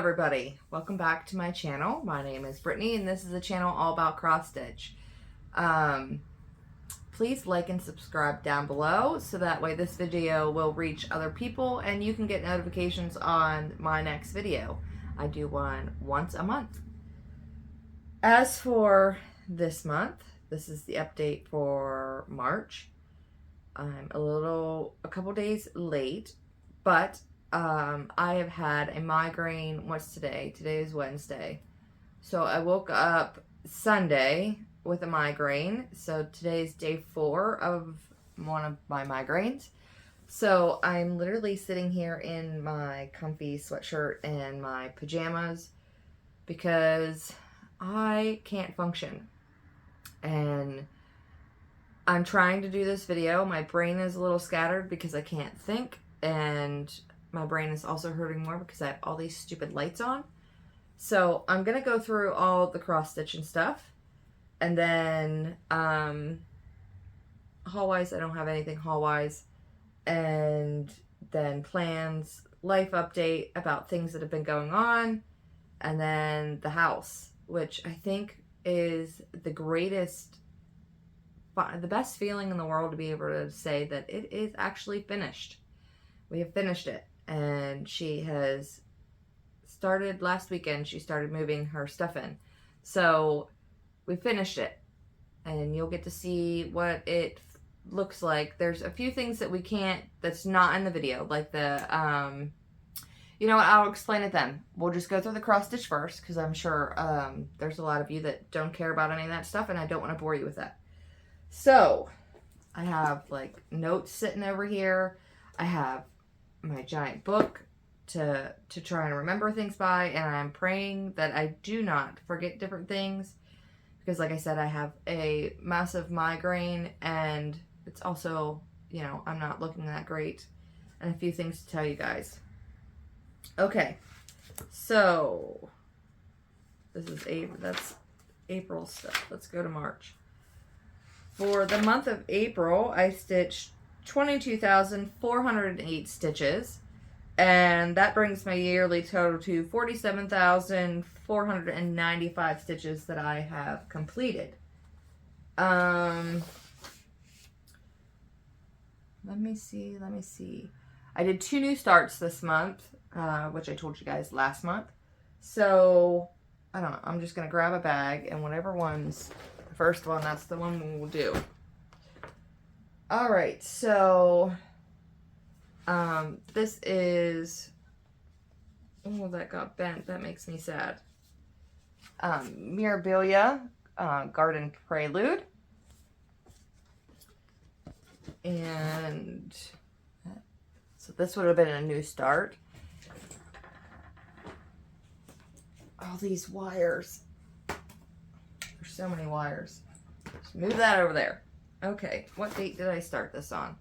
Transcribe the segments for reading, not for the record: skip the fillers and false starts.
everybody, welcome back to my channel. My name is Brittany and this is a channel all about cross stitch. Please like and subscribe down below so that way this video will reach other people and you can get notifications on my next video. I do one once a month. As for this month, this is the update for March. I'm a couple days late, but I have had a migraine. What's today? Today is Wednesday. So I woke up Sunday with a migraine. So today's day 4 of one of my migraines. So I'm literally sitting here in my comfy sweatshirt and my pajamas because I can't function. And I'm trying to do this video. My brain is a little scattered because I can't think, and my brain is also hurting more because I have all these stupid lights on. So I'm going to go through all the cross stitch and stuff. And then haul-wise, I don't have anything haul-wise. And then plans, life update about things that have been going on. And then the house, which I think is the best feeling in the world to be able to say that it is actually finished. We have finished it. And she has started last weekend. She started moving her stuff in. So we finished it. And you'll get to see what it looks like. There's a few things that we can't, that's not in the video. Like the, you know what, I'll explain it then. We'll just go through the cross stitch first. Because I'm sure there's a lot of you that don't care about any of that stuff. And I don't want to bore you with that. So I have like notes sitting over here. I have my giant book to try and remember things by, and I'm praying that I do not forget different things because, like I said, I have a massive migraine and it's also, you know, I'm not looking that great, and a few things to tell you guys. Okay, so this is that's April stuff. Let's go to March. For the month of April, I stitched 22,408 stitches, and that brings my yearly total to 47,495 stitches that I have completed. Let me see. I did 2 new starts this month, which I told you guys last month. So, I don't know. I'm just going to grab a bag, and whatever one's the first one, that's the one we'll do. Alright, so, this is, oh, that got bent. That makes me sad. Mirabilia, Garden Prelude. And, so this would have been a new start. All these wires. There's so many wires. Just move that over there. Okay, what date did I start this on?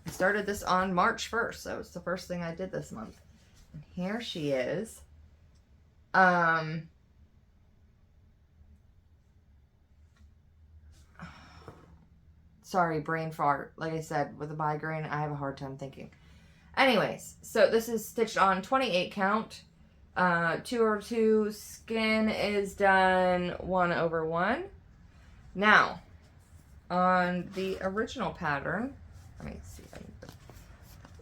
I started this on March 1st, so it's the first thing I did this month. And here she is. Sorry, brain fart. Like I said, with a migraine, I have a hard time thinking. Anyways, so this is stitched on 28 count. 2/2 skin is done 1/1. Now, on the original pattern, let me see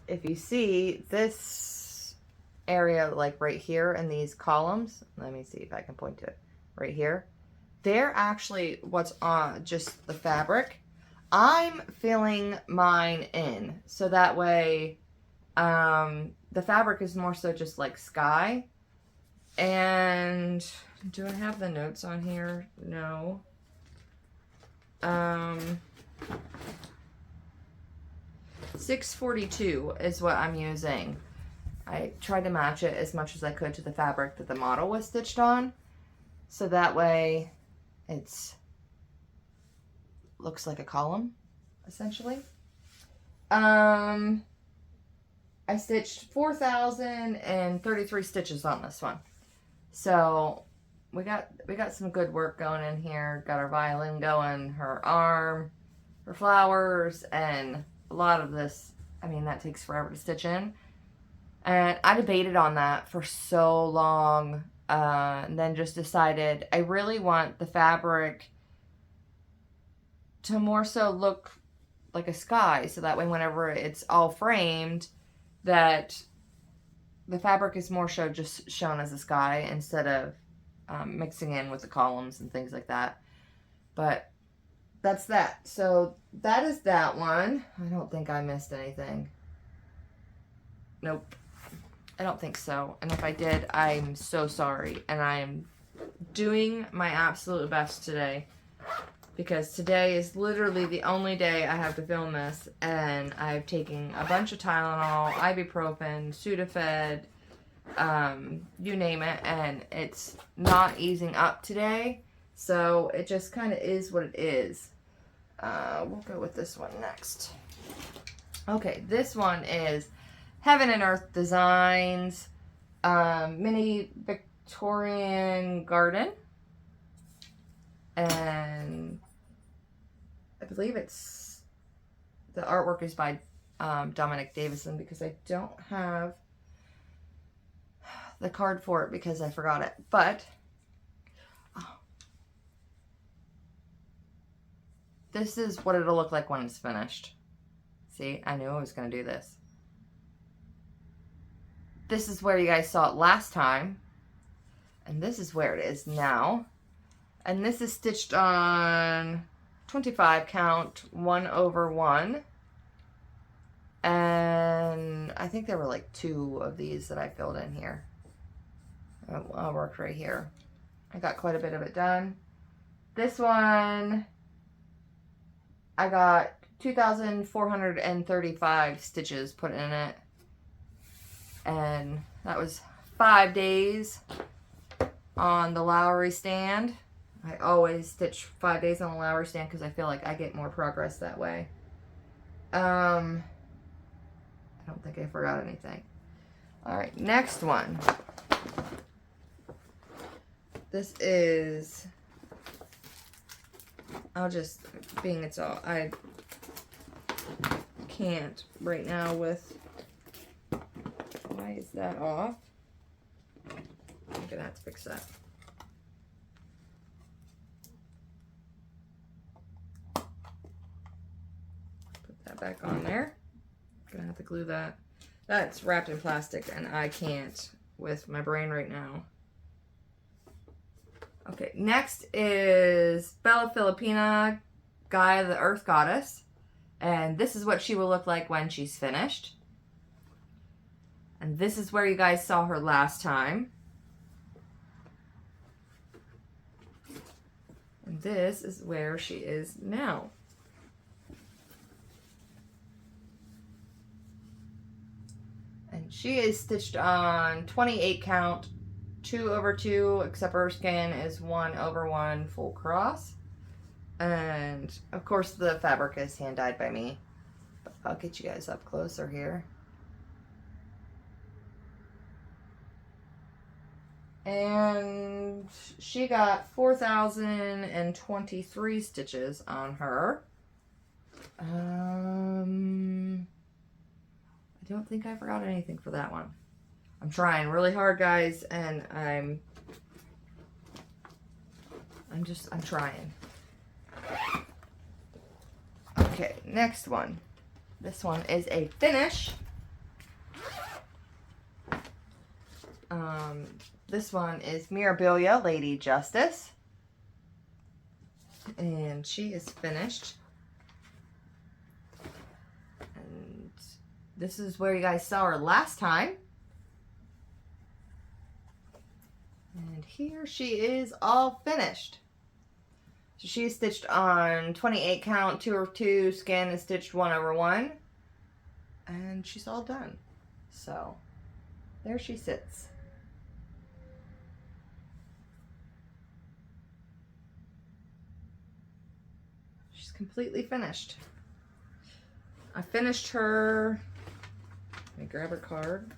if you see this area, like right here in these columns, let me see if I can point to it right here. They're actually what's on just the fabric. I'm filling mine in so that way the fabric is more so just like sky. And do I have the notes on here? No. 642 is what I'm using. I tried to match it as much as I could to the fabric that the model was stitched on. So that way it's looks like a column, essentially. I stitched 4,033 stitches on this one. So we got some good work going in here. Got our violin going, her arm, her flowers, and a lot of this, I mean, that takes forever to stitch in. And I debated on that for so long, and then just decided I really want the fabric to more so look like a sky, so that way whenever it's all framed, that the fabric is more so just shown as a sky instead of mixing in with the columns and things like that. But that's that. So that is that one. I don't think I missed anything. Nope. I don't think so. And if I did, I'm so sorry. And I am doing my absolute best today, because today is literally the only day I have to film this, and I've taken a bunch of Tylenol, ibuprofen, Sudafed, you name it, and it's not easing up today. So it just kind of is what it is. We'll go with this one next. Okay, this one is Heaven and Earth Designs, mini Victorian garden, and I believe it's, the artwork is by Dominic Davison, because I don't have the card for it because I forgot it. But this is what it'll look like when it's finished. See, I knew I was going to do this. This is where you guys saw it last time, and this is where it is now. And this is stitched on 25 count 1/1, and I think there were like 2 of these that I filled in here. I'll work right here. I got quite a bit of it done. This one, I got 2,435 stitches put in it, and that was 5 days on the Lowry stand. I always stitch 5 days on the Lowry stand because I feel like I get more progress that way. I don't think I forgot anything. Alright, next one. This is, I'll just, being it's all, I can't right now with, why is that off? I'm gonna have to fix that. Put that back on there. Gonna have to glue that. That's wrapped in plastic and I can't with my brain right now. Okay, next is Bella Filipina, Gaia the Earth Goddess. And this is what she will look like when she's finished. And this is where you guys saw her last time. And this is where she is now. And she is stitched on 28 count, 2/2, except her skin is 1/1 full cross. And of course the fabric is hand dyed by me. But I'll get you guys up closer here. And she got 4,023 stitches on her. I don't think I forgot anything for that one. I'm trying really hard, guys, and I'm trying. Okay, next one. This one is a finish. This one is Mirabilia Lady Justice. And she is finished. And this is where you guys saw her last time. And here she is all finished. So she's stitched on 28 count, 2/2, skin is stitched 1/1. And she's all done. So there she sits. She's completely finished. I finished her. Let me grab her card.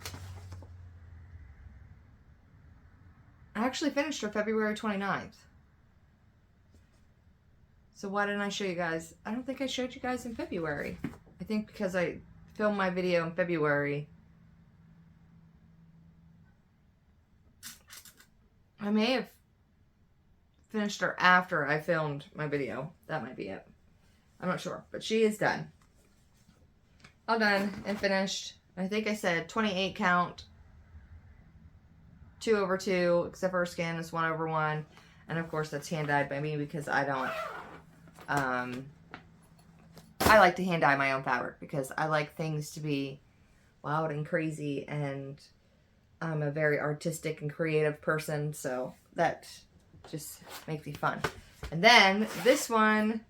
I actually finished her February 29th. So why didn't I show you guys? I don't think I showed you guys in February. I think because I filmed my video in February I may have finished her after I filmed my video. That might be it. I'm not sure. But she is done. All done and finished. I think I said 28 count. 2 over 2. Except for her skin is 1 over 1. And of course that's hand dyed by me because I don't... I like to hand dye my own fabric because I like things to be loud and crazy, and I'm a very artistic and creative person, so that just makes me fun. And then this one,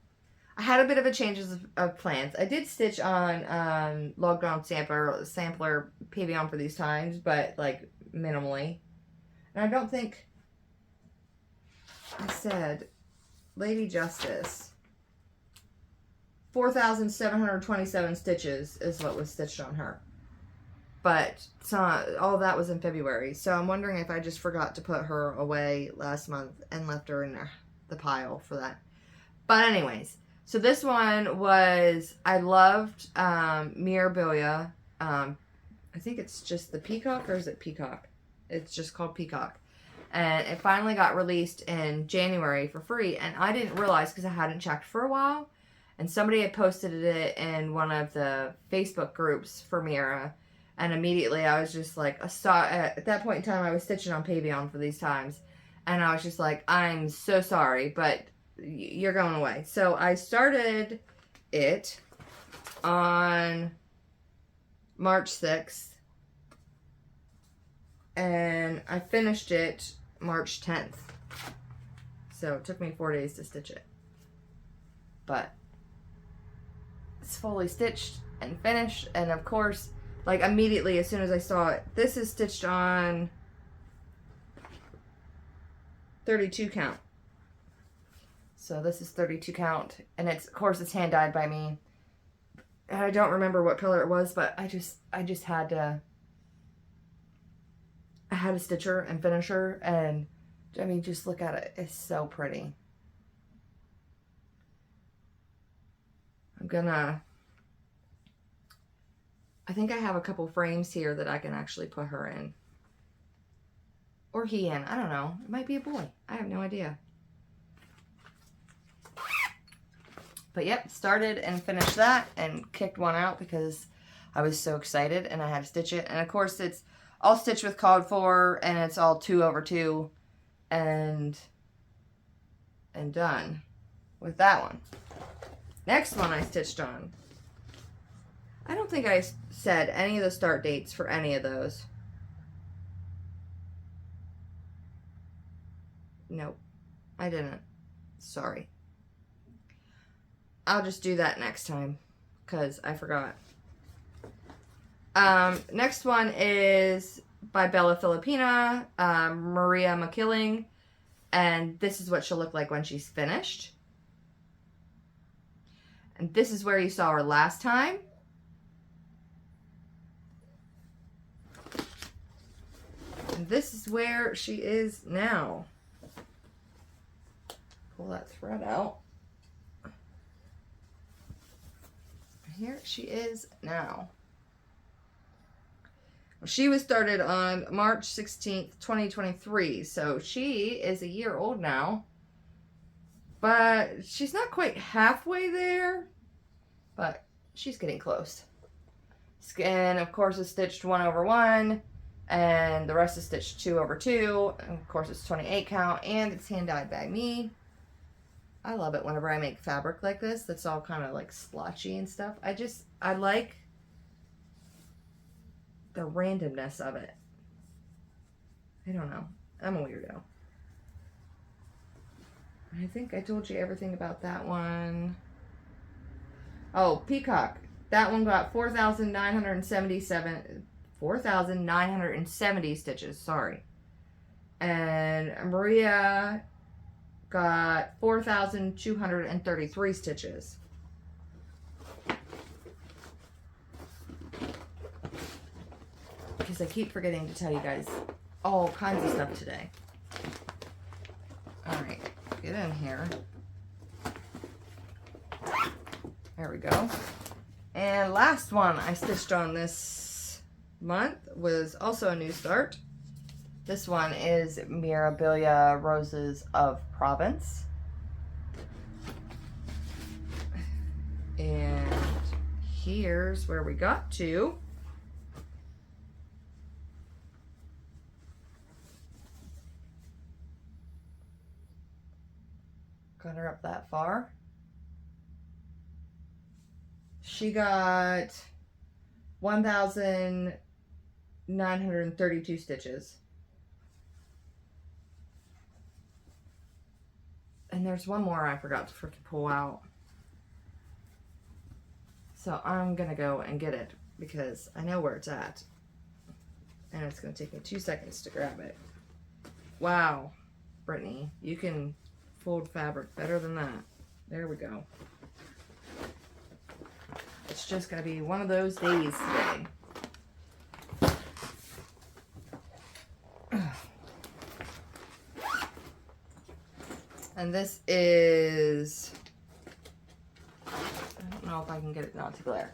I had a bit of a change of plans. I did stitch on Log Ground Sampler Pavane for these times, but like minimally. And I don't think I said Lady Justice. 4,727 stitches is what was stitched on her. But all that was in February. So I'm wondering if I just forgot to put her away last month and left her in the pile for that. But anyways, so this one was, I loved Mirabilia. I think it's just the Peacock, or is it Peacock? It's just called Peacock. And it finally got released in January for free. And I didn't realize because I hadn't checked for a while. And somebody had posted it in one of the Facebook groups for Mira. And immediately I was just like, at that point in time, I was stitching on Pavane for these times. And I was just like, I'm so sorry, but you're going away. So I started it on March 6th. And I finished it March 10th. So it took me 4 days to stitch it. But it's fully stitched and finished, and of course, like immediately as soon as I saw it, this is stitched on 32 count. So this is 32 count, and it's, of course, it's hand dyed by me. And I don't remember what color it was, but I just had to stitch her and finish her, and I mean, just look at it. It's so pretty. I think I have a couple frames here that I can actually put her in. Or he in. I don't know. It might be a boy. I have no idea. But yep, started and finished that and kicked one out because I was so excited and I had to stitch it. And of course it's all stitched with called for, and it's all 2 over 2 and done with that one. Next one I stitched on. I don't think I said any of the start dates for any of those. Nope, I didn't. Sorry. I'll just do that next time because I forgot. Next one is by Bella Filipina, Maria Makiling, and this is what she'll look like when she's finished. And this is where you saw her last time. And this is where she is now. Pull that thread out. Here she is now. Well, she was started on March 16th, 2023. So she is a year old now. But she's not quite halfway there. But she's getting close. Skin, of course, is stitched 1 over 1. And the rest is stitched 2 over 2. And of course, it's 28 count. And it's hand dyed by me. I love it whenever I make fabric like this. That's all kind of like splotchy and stuff. I like the randomness of it. I don't know. I'm a weirdo. I think I told you everything about that one. Oh, Peacock. That one got 4,970 stitches. Sorry. And Maria got 4,233 stitches. Because I keep forgetting to tell you guys all kinds of stuff today. Alright, get in here. There we go. And last one I stitched on this month was also a new start. This one is Mirabilia Roses of Provence. And here's where we got to. Got her up that far. She got 1,932 stitches. And there's one more I forgot to freaking pull out. So I'm gonna go and get it because I know where it's at. And it's gonna take me 2 seconds to grab it. Wow, Brittany, you can fold fabric better than that. There we go. It's just gonna be one of those days today. And this is, I don't know if I can get it not to glare.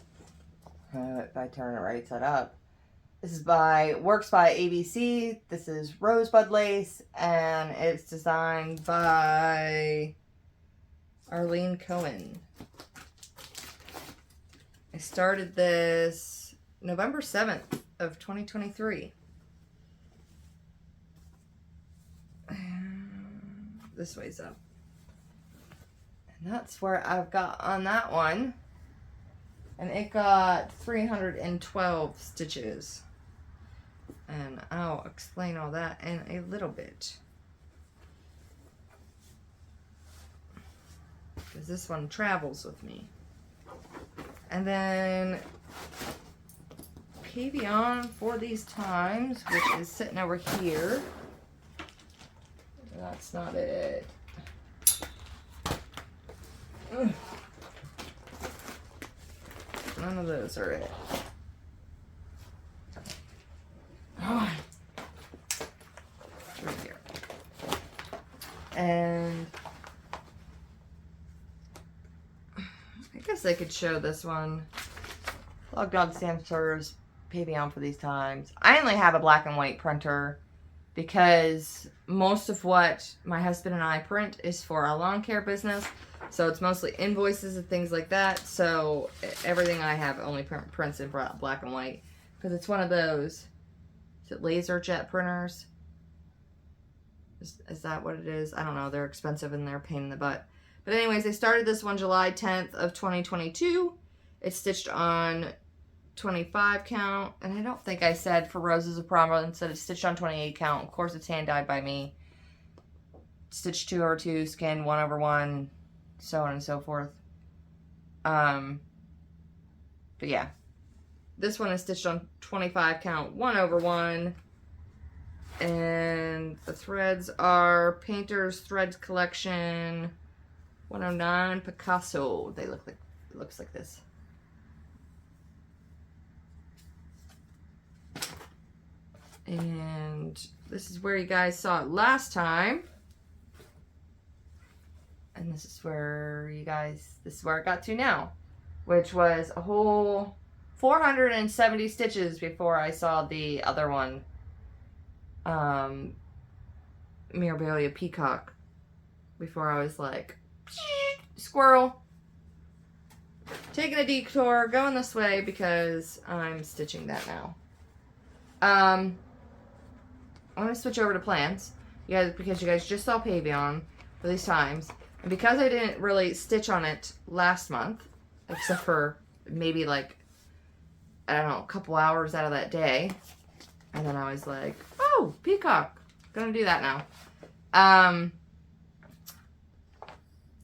If I turn it right side up. This is Works by ABC. This is Rosebud lace, and it's designed by Arlene Cohen. I started this November 7th of 2023. This way's up. And that's where I've got on that one. And it got 312 stitches. And I'll explain all that in a little bit. Because this one travels with me. And then Pavane for these times, which is sitting over here. That's not it. Ugh. None of those are it. Oh. Right here. And I guess I could show this one. Log Dog Samsters, Pavane for these times. I only have a black and white printer because most of what my husband and I print is for our lawn care business. So it's mostly invoices and things like that. So everything I have only prints in black and white. Because it's one of those, is it laser jet printers? Is that what it is? I don't know. They're expensive and they're a pain in the butt. But anyways, I started this one July 10th of 2022. It's stitched on 25 count. And I don't think I said for Roses of Provence that it's stitched on 28 count. Of course, it's hand dyed by me. Stitch 2/2, skin 1/1. So on and so forth. But yeah. This one is stitched on 25 count, 1/1. And the threads are Painter's Threads Collection 109 Picasso. They look like, it looks like this. And this is where you guys saw it last time. And this is where this is where it got to now, which was a whole 470 stitches before I saw the other one, Mirabilia Peacock, before I was like, squirrel, taking a detour, going this way because I'm stitching that now. I'm going to switch over to plans, because you guys just saw Pavane for these times. And because I didn't really stitch on it last month, except for maybe like, I don't know, a couple hours out of that day. And then I was like, oh, peacock. Gonna do that now.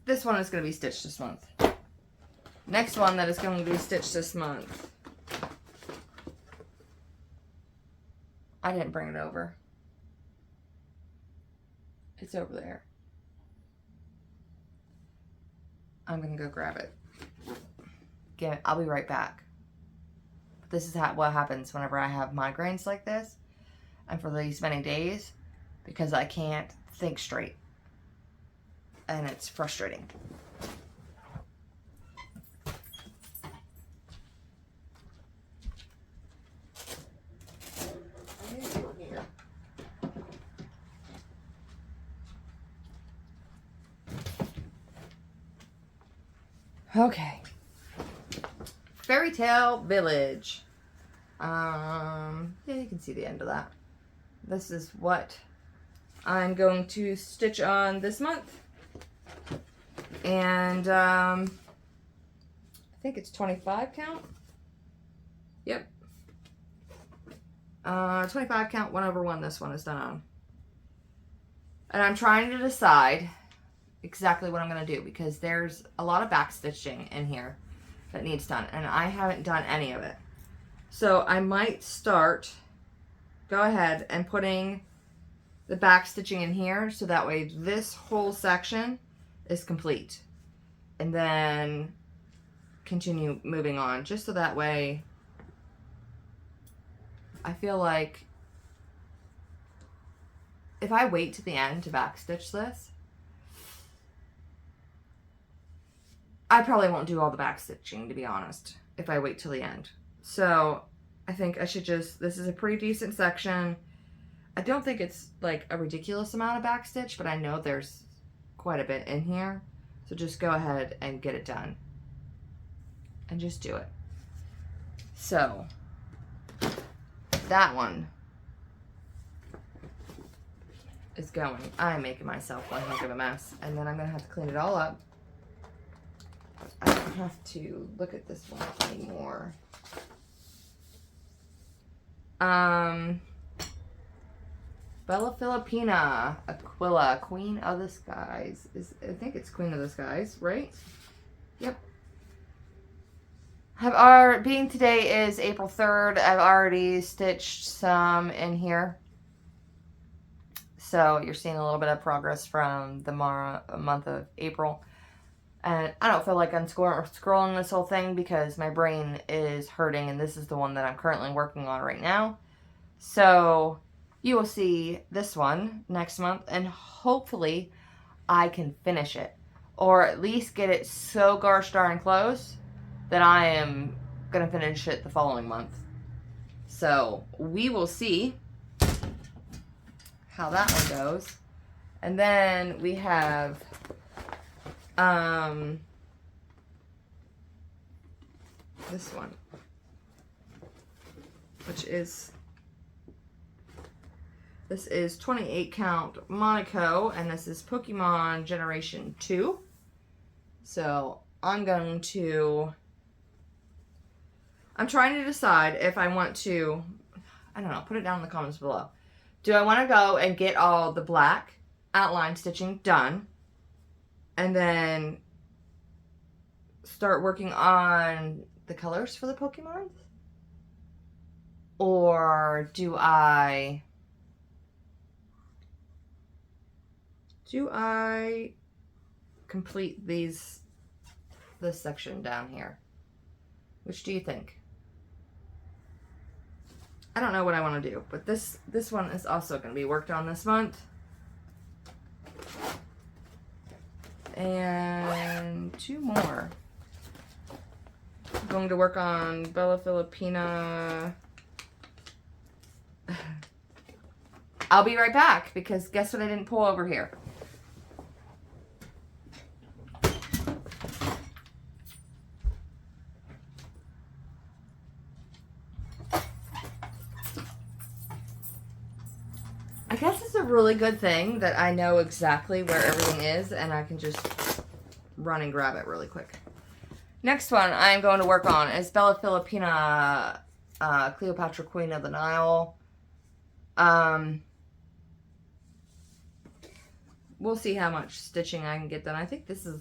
This one is going to be stitched this month. Next one that is going to be stitched this month. I didn't bring it over. It's over there. I'm going to go grab it. Again, I'll be right back. This is what happens whenever I have migraines like this. And for these many days. Because I can't think straight. And it's frustrating. Okay. Fairytale Village. Yeah, you can see the end of that. This is what I'm going to stitch on this month. And I think it's 25 count. Yep. 25 count 1/1 this one is done on. And I'm trying to decide exactly what I'm going to do because there's a lot of back stitching in here that needs done and I haven't done any of it. So I might go ahead and putting the back stitching in here so that way this whole section is complete. And then continue moving on just so that way I feel like if I wait to the end to backstitch this, I probably won't do all the backstitching, to be honest, if I wait till the end. So I think I should this is a pretty decent section. I don't think it's like a ridiculous amount of backstitch, but I know there's quite a bit in here. So just go ahead and get it done. And just do it. So that one is going. I'm making myself one heck of a mess. And then I'm going to have to clean it all up. I don't have to look at this one anymore. Bella Filipina, Aquila, Queen of the Skies. I think it's Queen of the Skies, right? Yep. Being today is April 3rd, I've already stitched some in here. So you're seeing a little bit of progress from the month of April. And I don't feel like I'm scrolling this whole thing because my brain is hurting and this is the one that I'm currently working on right now. So you will see this one next month and hopefully I can finish it. Or at least get it so gosh darn close that I am going to finish it the following month. So we will see how that one goes. And then we have this one, which is 28 count Monaco, and this is Pokemon Generation 2. So I'm trying to decide if I want to, I don't know, put it down in the comments below. Do I want to go and get all the black outline stitching done and then start working on the colors for the Pokemon? Or do I complete this section down here? Which do you think? I don't know what I want to do, but this one is also going to be worked on this month. And 2 more. I'm going to work on Bella Filipina. I'll be right back because guess what I didn't pull over here? I guess it's a really good thing that I know exactly where everything is and I can just run and grab it really quick. Next one I'm going to work on is Bella Filipina, Cleopatra, Queen of the Nile. We'll see how much stitching I can get done. I think this is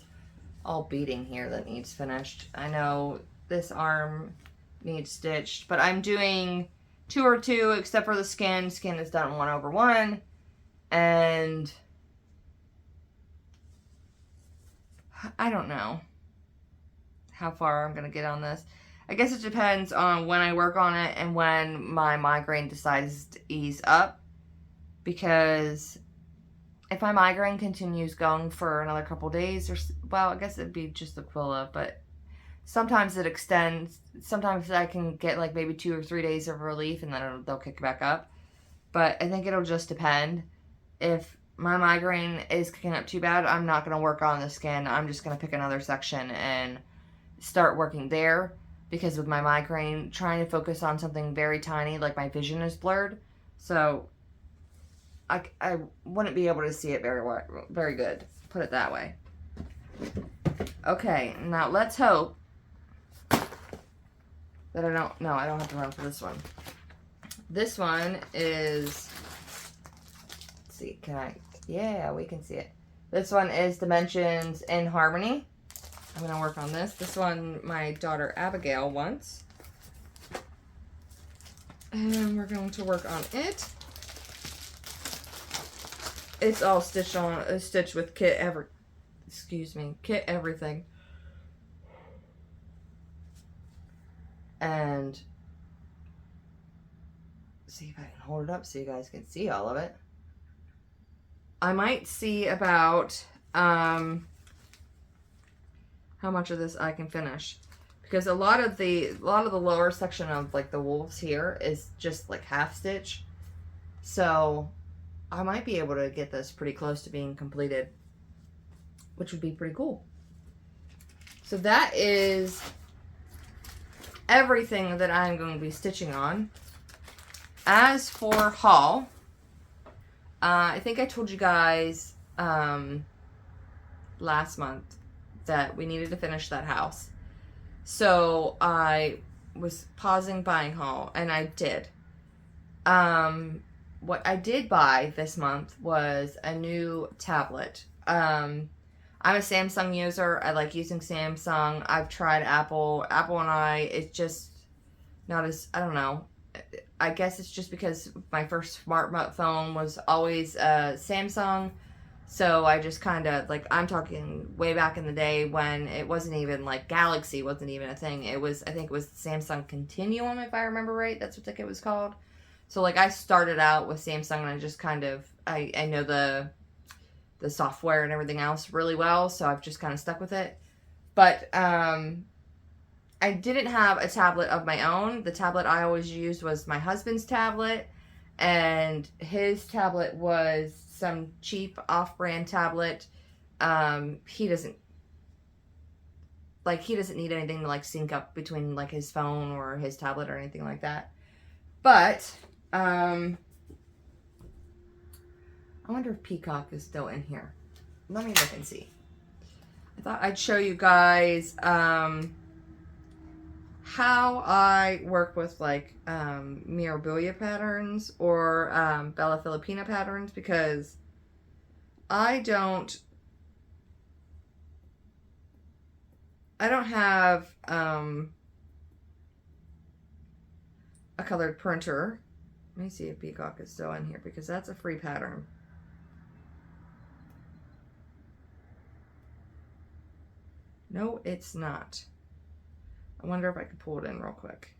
all beading here that needs finished. I know this arm needs stitched, but I'm doing 2 or 2 except for the skin. Skin is done 1/1. And I don't know how far I'm going to get on this. I guess it depends on when I work on it and when my migraine decides to ease up. Because if my migraine continues going for another couple days, well, I guess it'd be just Aquila, but sometimes it extends. Sometimes I can get like maybe 2 or 3 days of relief and then they'll kick back up. But I think it'll just depend. If my migraine is kicking up too bad, I'm not going to work on the skin. I'm just going to pick another section and start working there because of my migraine, trying to focus on something very tiny, like my vision is blurred. So I wouldn't be able to see it very good. Put it that way. Okay, now let's hope that I don't have to run for this one. This one is, let's see, yeah, we can see it. This one is Dimensions in Harmony. I'm going to work on this. This one my daughter Abigail wants. And we're going to work on it. It's all stitched with kit everything. And see if I can hold it up so you guys can see all of it. I might see about how much of this I can finish, because a lot of the lower section of like the wolves here is just like half stitch, so I might be able to get this pretty close to being completed, which would be pretty cool. So that is everything that I'm going to be stitching on. As for haul, I think I told you guys last month that we needed to finish that house. So I was pausing buying haul, and I did. What I did buy this month was a new tablet. I'm a Samsung user. I like using Samsung. I've tried Apple. Apple and it's just not as, I don't know. I guess it's just because my first smartphone was always Samsung. So I just kind of, like, I'm talking way back in the day when it wasn't even, like, Galaxy wasn't even a thing. It was, I think it was Samsung Continuum, if I remember right. That's what it was called. So, like, I started out with Samsung, and I just kind of, I know the software and everything else really well, so I've just kind of stuck with it. But I didn't have a tablet of my own. The tablet I always used was my husband's tablet, and his tablet was some cheap off-brand tablet. He doesn't need anything to like sync up between like his phone or his tablet or anything like that. But I wonder if Peacock is still in here. Let me look and see. I thought I'd show you guys how I work with like Mirabilia patterns or Bella Filipina patterns, because I don't have a colored printer. Let me see if Peacock is still in here, because that's a free pattern. No, it's not. I wonder if I could pull it in real quick.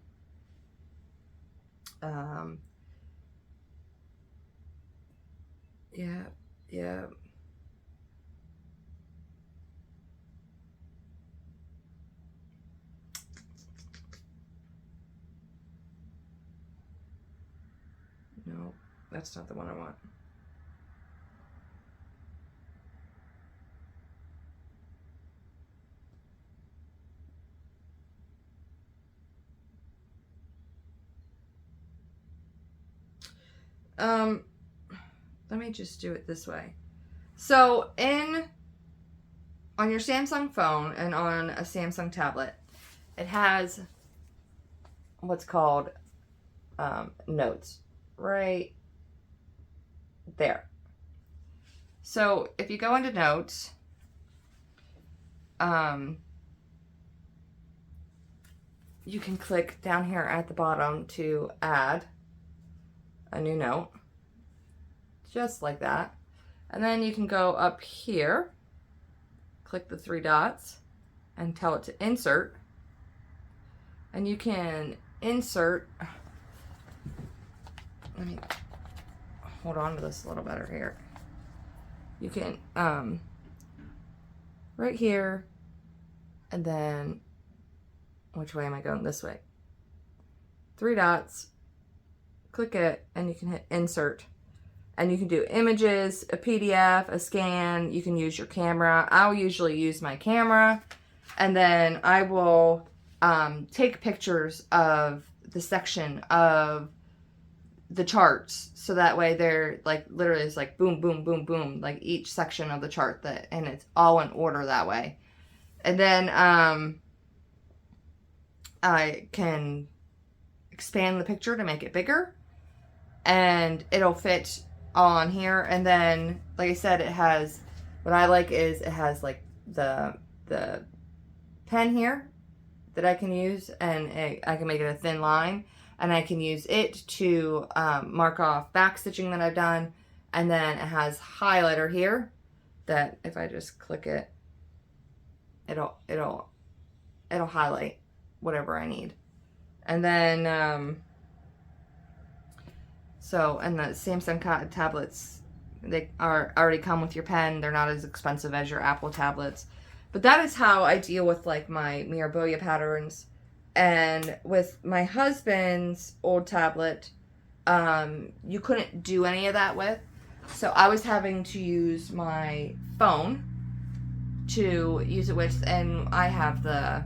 Yeah. No, that's not the one I want. Let me just do it this way. So on your Samsung phone and on a Samsung tablet, it has what's called notes right there. So if you go into notes, you can click down here at the bottom to add a new note, just like that. And then you can go up here, click the three dots, and tell it to insert. And you can insert, let me hold on to this a little better here. You can, right here, and then, which way am I going? This way. Three dots, click it, and you can hit insert. And you can do images, a PDF, a scan. You can use your camera. I'll usually use my camera. And then I will take pictures of the section of the charts, so that way they're like literally it's like boom, boom, boom, boom, like each section of the chart, that, and it's all in order that way. And then I can expand the picture to make it bigger, and it'll fit on here. And then, like I said, it has, what I like is it has like the pen here that I can use, and I can make it a thin line, and I can use it to mark off back stitching that I've done. And then it has highlighter here that if I just click it, it'll highlight whatever I need. And then and the Samsung tablets, they already come with your pen. They're not as expensive as your Apple tablets. But that is how I deal with like my Mirabilia patterns. And with my husband's old tablet, you couldn't do any of that with. So I was having to use my phone to use it with, and I have the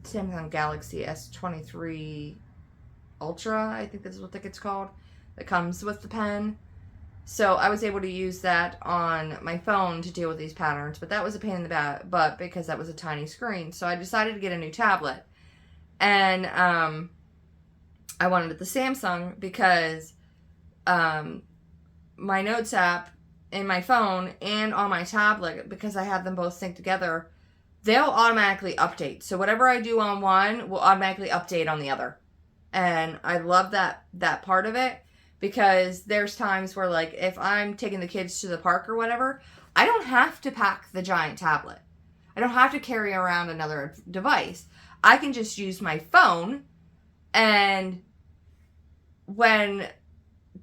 Samsung Galaxy S23 Ultra, I think that's what it's called, that comes with the pen. So I was able to use that on my phone to deal with these patterns, but that was a pain in the butt because that was a tiny screen. So I decided to get a new tablet, and I wanted the Samsung because my Notes app in my phone and on my tablet, because I have them both synced together, they'll automatically update. So whatever I do on one will automatically update on the other. And I love that part of it, because there's times where, like, if I'm taking the kids to the park or whatever, I don't have to pack the giant tablet. I don't have to carry around another device. I can just use my phone, and when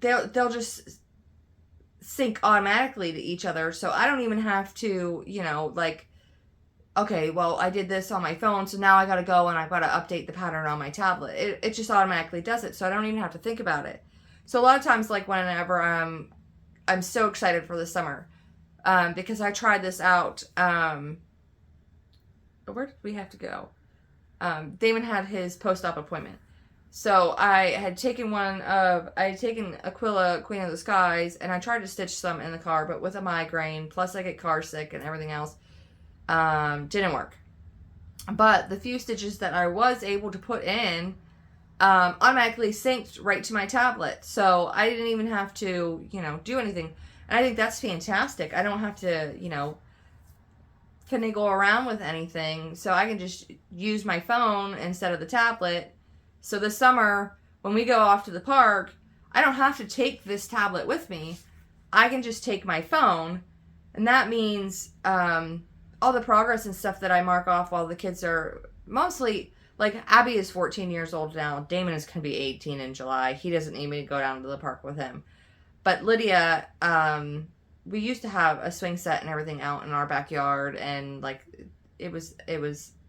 they'll just sync automatically to each other. So I don't even have to, like, okay, well, I did this on my phone, so now I got to go and I've got to update the pattern on my tablet. It just automatically does it, so I don't even have to think about it. So a lot of times, like, whenever I'm so excited for the summer, because I tried this out. Where did we have to go? Damon had his post-op appointment. So I had taken Aquila, Queen of the Skies, and I tried to stitch some in the car, but with a migraine, plus I get car sick and everything else, didn't work. But the few stitches that I was able to put in automatically synced right to my tablet. So I didn't even have to, do anything. And I think that's fantastic. I don't have to, finagle around with anything. So I can just use my phone instead of the tablet. So this summer, when we go off to the park, I don't have to take this tablet with me. I can just take my phone. And that means all the progress and stuff that I mark off while the kids are mostly, like, Abby is 14 years old now. Damon is going to be 18 in July. He doesn't need me to go down to the park with him. But Lydia, we used to have a swing set and everything out in our backyard, and, like, it was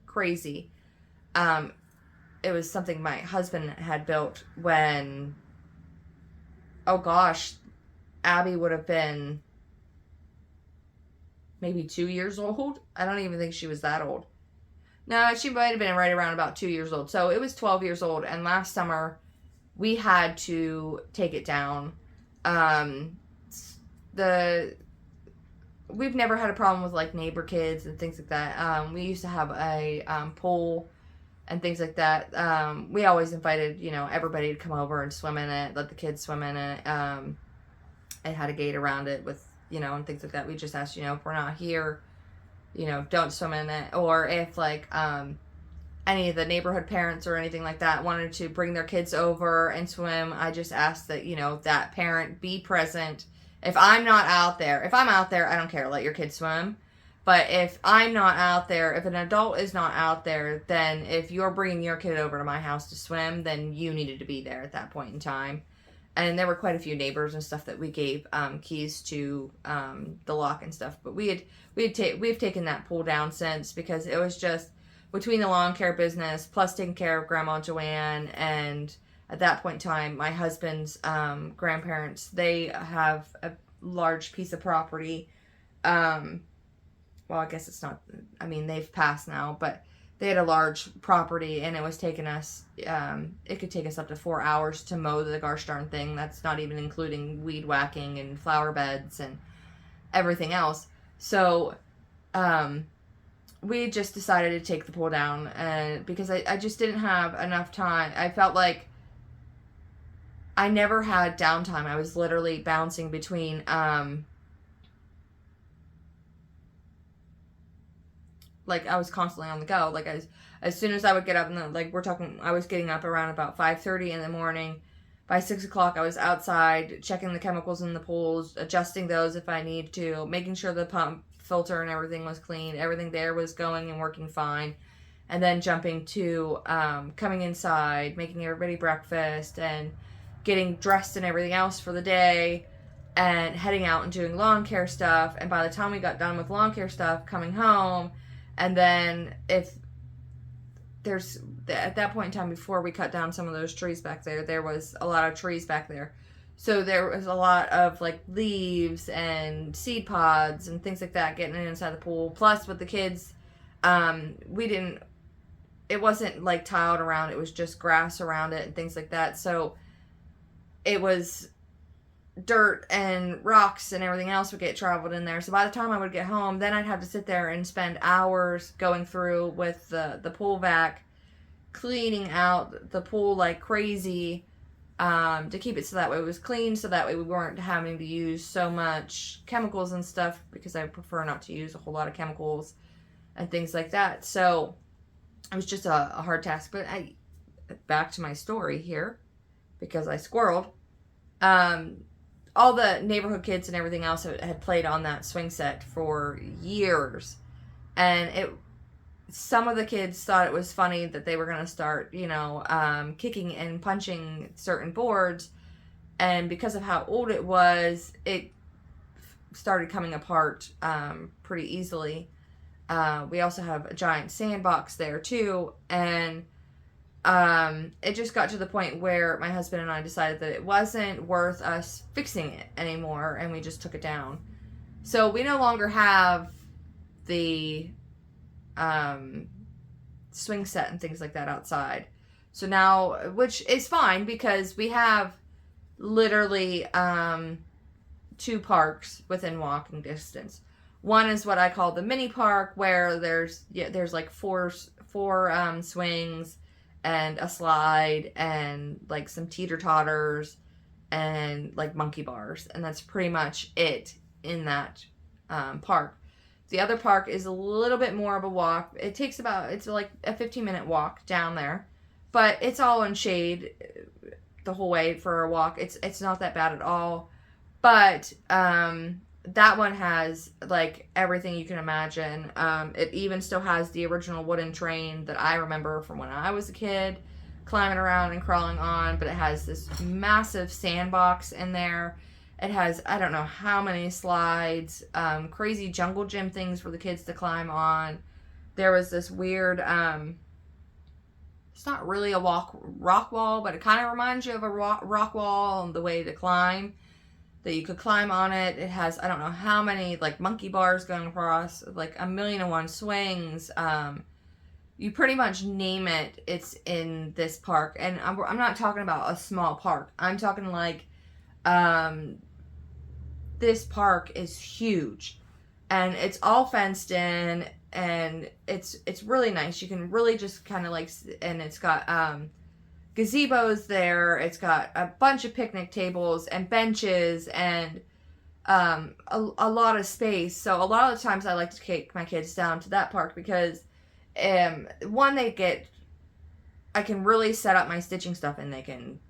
crazy. It was something my husband had built when, oh gosh, Abby would have been maybe 2 years old. I don't even think she was that old. No, she might have been right around about 2 years old. So it was 12 years old. And last summer, we had to take it down. We've never had a problem with, like, neighbor kids and things like that. We used to have a pool and things like that. We always invited, everybody to come over and swim in it, let the kids swim in it. It had a gate around it with, and things like that. We just asked, if we're not here, don't swim in it. Or if, like, any of the neighborhood parents or anything like that wanted to bring their kids over and swim, I just asked that, that parent be present. If I'm out there, I don't care, let your kids swim. But if I'm not out there, if an adult is not out there, then if you're bringing your kid over to my house to swim, then you needed to be there at that point in time. And there were quite a few neighbors and stuff that we gave keys to the lock and stuff. But we've taken that pool down since, because it was just between the lawn care business plus taking care of Grandma Joanne, and at that point in time, my husband's grandparents, they have a large piece of property well, I guess it's not, I mean, they've passed now, but they had a large property, and it was taking us, it could take us up to 4 hours to mow the gosh darn thing. That's not even including weed whacking and flower beds and everything else. So, we just decided to take the pool down, and because I just didn't have enough time. I felt like I never had downtime. I was literally bouncing between, like, I was constantly on the go. Like, as soon as I would get up, I was getting up around about 5:30 in the morning. By 6 o'clock, I was outside, checking the chemicals in the pools, adjusting those if I need to, making sure the pump filter and everything was clean. Everything there was going and working fine. And then jumping to coming inside, making everybody breakfast, and getting dressed and everything else for the day, and heading out and doing lawn care stuff. And by the time we got done with lawn care stuff, coming home, and then if there's, at that point in time, before we cut down some of those trees back there was a lot of trees back there. So there was a lot of, like, leaves and seed pods and things like that getting inside the pool. Plus, with the kids, it wasn't, like, tiled around. It was just grass around it and things like that. So it was dirt and rocks and everything else would get traveled in there. So by the time I would get home, then I'd have to sit there and spend hours going through with the pool vac, cleaning out the pool like crazy, to keep it so that way it was clean, so that way we weren't having to use so much chemicals and stuff, because I prefer not to use a whole lot of chemicals and things like that. So it was just a hard task. But back to my story here, because I squirreled. All the neighborhood kids and everything else had played on that swing set for years. And some of the kids thought it was funny that they were going to start, kicking and punching certain boards. And because of how old it was, it started coming apart pretty easily. We also have a giant sandbox there too. And it just got to the point where my husband and I decided that it wasn't worth us fixing it anymore, and we just took it down. So we no longer have the swing set and things like that outside. So now, which is fine, because we have literally 2 parks within walking distance. One is what I call the mini park, where there's like four swings and a slide and like some teeter-totters and like monkey bars, and that's pretty much it in that park. The other park is a little bit more of a walk. It's like a 15-minute walk down there, but it's all in shade the whole way for a walk. It's not that bad at all. But that one has like everything you can imagine. It even still has the original wooden train that I remember from when I was a kid, climbing around and crawling on. But it has this massive sandbox in there. It has, I don't know how many slides, crazy jungle gym things for the kids to climb on. There was this weird, it's not really a rock wall, but it kind of reminds you of a rock wall and the way to climb, that you could climb on it. It has, I don't know how many, like, monkey bars going across, like 1,000,001 swings. You pretty much name it, it's in this park. And I'm not talking about a small park. I'm talking like, this park is huge, and it's all fenced in, and it's really nice. You can really just kind of like, and it's got gazebos there. It's got a bunch of picnic tables and benches and a lot of space. So a lot of the times I like to take my kids down to that park, because one, I can really set up my stitching stuff, and they can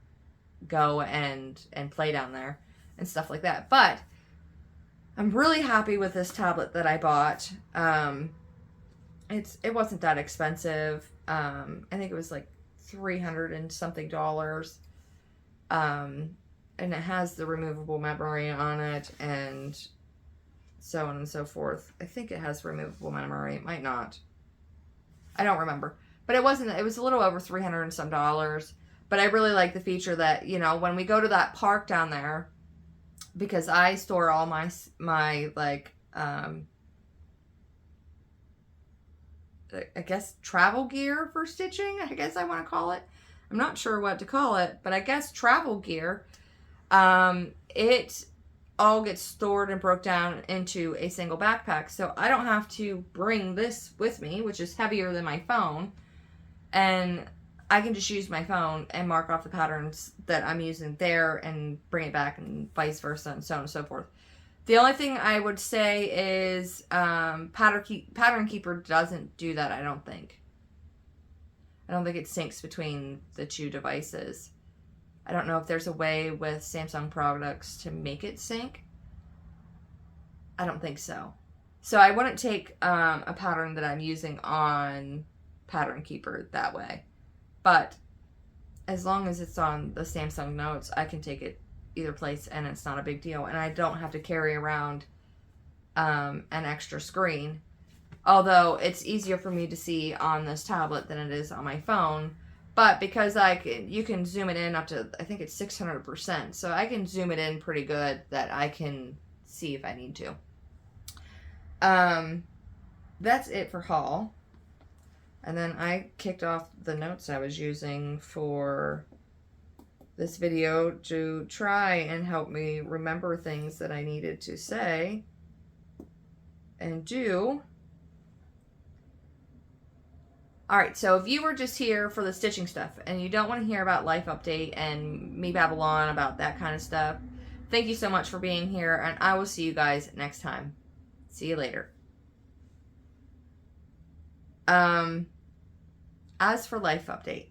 go and play down there and stuff like that. But I'm really happy with this tablet that I bought. It wasn't that expensive. I think it was like $300 and something. And it has the removable memory on it, and so on and so forth. I think it has removable memory. It might not. I don't remember. But it was a little over $300 and some. But I really like the feature that, when we go to that park down there, because I store all my like, I guess, travel gear for stitching, I guess I want to call it. I'm not sure what to call it, but I guess travel gear. It all gets stored and broke down into a single backpack. So I don't have to bring this with me, which is heavier than my phone. And I can just use my phone and mark off the patterns that I'm using there and bring it back and vice versa and so on and so forth. The only thing I would say is Pattern Keeper doesn't do that, I don't think. I don't think it syncs between the two devices. I don't know if there's a way with Samsung products to make it sync. I don't think so. So I wouldn't take a pattern that I'm using on Pattern Keeper that way. But as long as it's on the Samsung Notes, I can take it either place and it's not a big deal. And I don't have to carry around an extra screen. Although it's easier for me to see on this tablet than it is on my phone. But because you can zoom it in up to, I think it's 600%. So I can zoom it in pretty good that I can see if I need to. That's it for haul. And then I kicked off the notes I was using for this video to try and help me remember things that I needed to say and do. Alright, so if you were just here for the stitching stuff and you don't want to hear about Life Update and me babble on about that kind of stuff, thank you so much for being here, and I will see you guys next time. See you later. As for Life Update,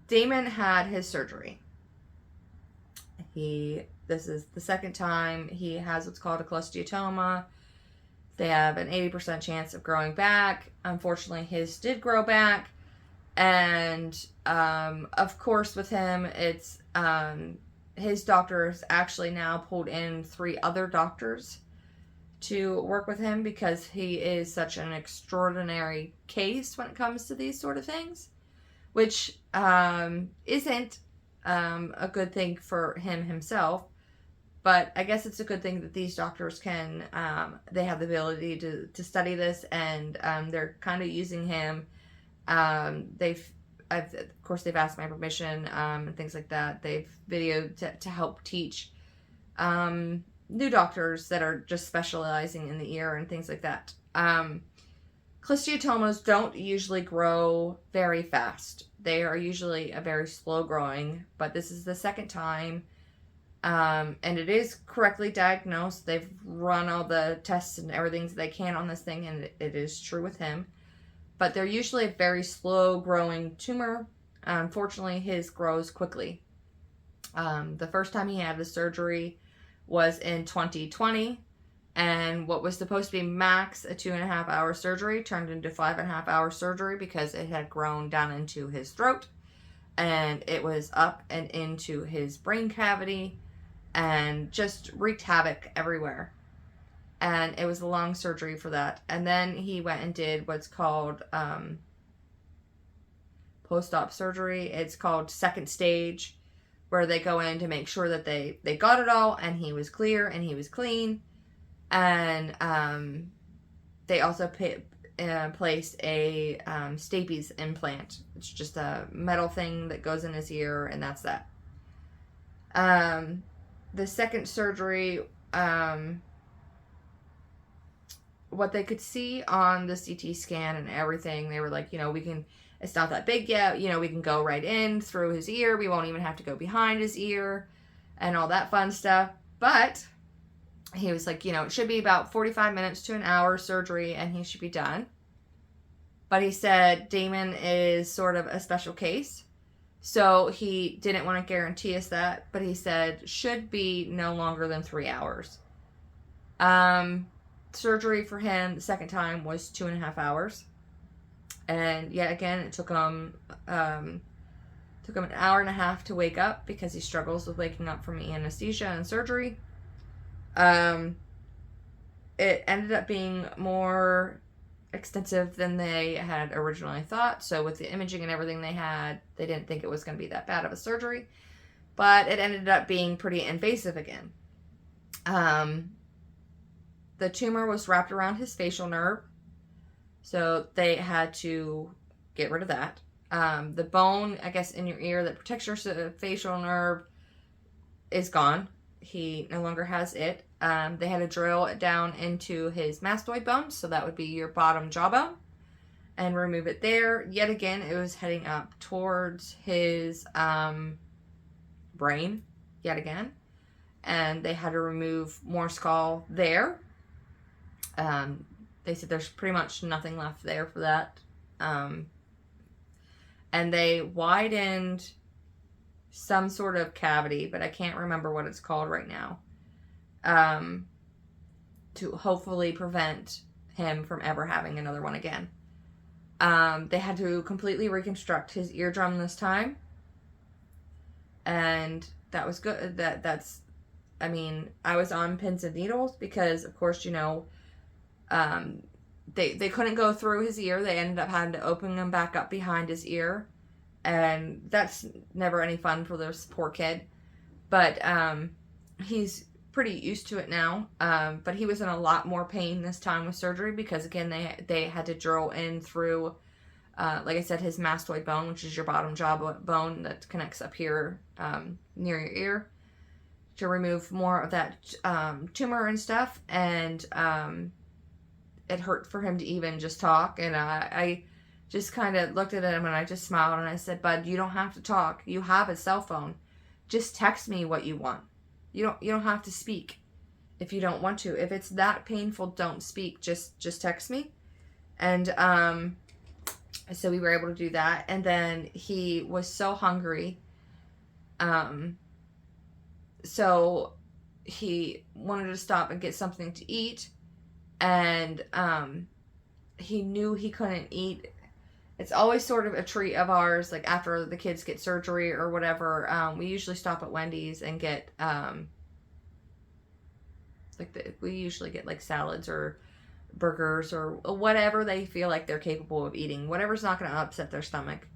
Damon had his surgery. This is the second time he has what's called a cholesteatoma. They have an 80% chance of growing back. Unfortunately, his did grow back. And, of course, with him, it's, his doctors actually now pulled in 3 other doctors to work with him because he is such an extraordinary case when it comes to these sort of things, which, isn't, a good thing for him himself. But I guess it's a good thing that these doctors can, they have the ability to study this, and they're kind of using him. Of course, they've asked my permission and things like that. They've videoed to help teach new doctors that are just specializing in the ear and things like that. Cholesteatomas don't usually grow very fast. They are usually a very slow growing, but this is the second time. And it is correctly diagnosed. They've run all the tests and everything that they can on this thing, and it is true with him. But they're usually a very slow growing tumor. Unfortunately, his grows quickly. The first time he had the surgery was in 2020, and what was supposed to be max a 2.5 hour surgery turned into 5.5 hour surgery because it had grown down into his throat, and it was up and into his brain cavity, and just wreaked havoc everywhere. And it was a long surgery for that. And then he went and did what's called post-op surgery. It's called second stage, where they go in to make sure that they got it all, and he was clear and he was clean. And they also placed a stapes implant. It's just a metal thing that goes in his ear, and that's that. The second surgery, what they could see on the CT scan and everything, they were like, it's not that big yet, we can go right in through his ear, we won't even have to go behind his ear, and all that fun stuff. But he was like, it should be about 45 minutes to an hour surgery, and he should be done. But he said Damon is sort of a special case, so he didn't want to guarantee us that, but he said should be no longer than 3 hours. Surgery for him the second time was 2.5 hours, and yet again it took him an hour and a half to wake up because he struggles with waking up from anesthesia and surgery. It ended up being more extensive than they had originally thought. So with the imaging and everything they had, they didn't think it was going to be that bad of a surgery, but it ended up being pretty invasive again. the tumor was wrapped around his facial nerve, so they had to get rid of that. The bone, I guess, in your ear that protects your facial nerve is gone. He no longer has it. They had to drill it down into his mastoid bone, so that would be your bottom jawbone, and remove it there. Yet again, it was heading up towards his brain, yet again. And they had to remove more skull there. They said there's pretty much nothing left there for that. And they widened some sort of cavity, but I can't remember what it's called right now, to hopefully prevent him from ever having another one again. They had to completely reconstruct his eardrum this time, and that was good. I mean, I was on pins and needles because, of course, you know, they couldn't go through his ear. They ended up having to open them back up behind his ear, and that's never any fun for this poor kid. But he's pretty used to it now. But he was in a lot more pain this time with surgery because, again, they had to drill in through, like I said, his mastoid bone, which is your bottom jaw bone that connects up here near your ear, to remove more of that tumor and stuff. And it hurt for him to even just talk. And I just kind of looked at him and I just smiled and I said, "Bud, you don't have to talk. You have a cell phone. Just text me what you want. You don't have to speak if you don't want to. If it's that painful, don't speak. Just text me." And so we were able to do that. And then he was so hungry. So he wanted to stop and get something to eat. And he knew he couldn't eat. It's always sort of a treat of ours, like after the kids get surgery or whatever. We usually stop at Wendy's and get we usually get like salads or burgers or whatever they feel like they're capable of eating, whatever's not going to upset their stomach,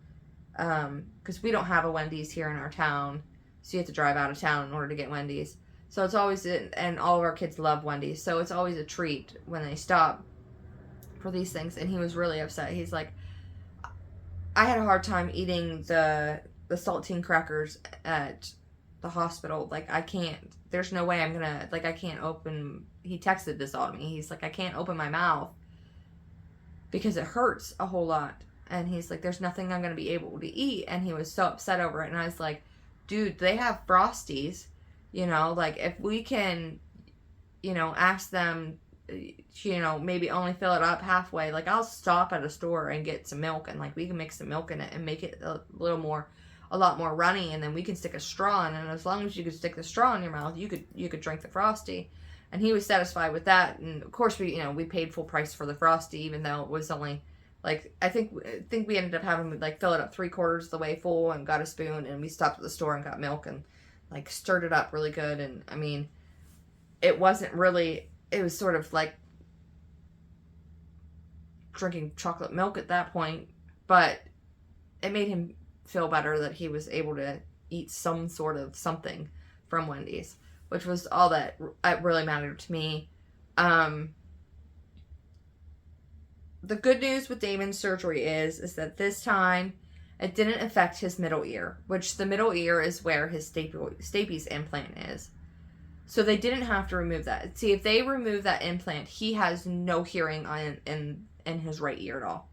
because we don't have a Wendy's here in our town, so you have to drive out of town in order to get Wendy's. So it's always, and all of our kids love Wendy's, so it's always a treat when they stop for these things. And he was really upset. He's like, "I had a hard time eating the saltine crackers at the hospital. Like, I can't, there's no way I'm gonna, like, I can't open," he texted this all to me. He's like, "I can't open my mouth because it hurts a whole lot." And he's like, "There's nothing I'm gonna be able to eat." And he was so upset over it. And I was like, "Dude, they have Frosties. You know, like, if we can, you know, ask them, you know, maybe only fill it up halfway. Like, I'll stop at a store and get some milk, and, like, we can mix some milk in it and make it a lot more runny, and then we can stick a straw in, and as long as you could stick the straw in your mouth, you could drink the Frosty." And he was satisfied with that. And of course, we paid full price for the Frosty, even though it was only, like, I think we ended up having to, like, fill it up 3/4 of the way full and got a spoon, and we stopped at the store and got milk and, like, stirred it up really good. And I mean, it wasn't really, it was sort of like drinking chocolate milk at that point, but it made him feel better that he was able to eat some sort of something from Wendy's, which was all that really mattered to me. The good news with Damon's surgery is that this time it didn't affect his middle ear, which the middle ear is where his stapes implant is. So they didn't have to remove that. See, if they remove that implant, he has no hearing in his right ear at all.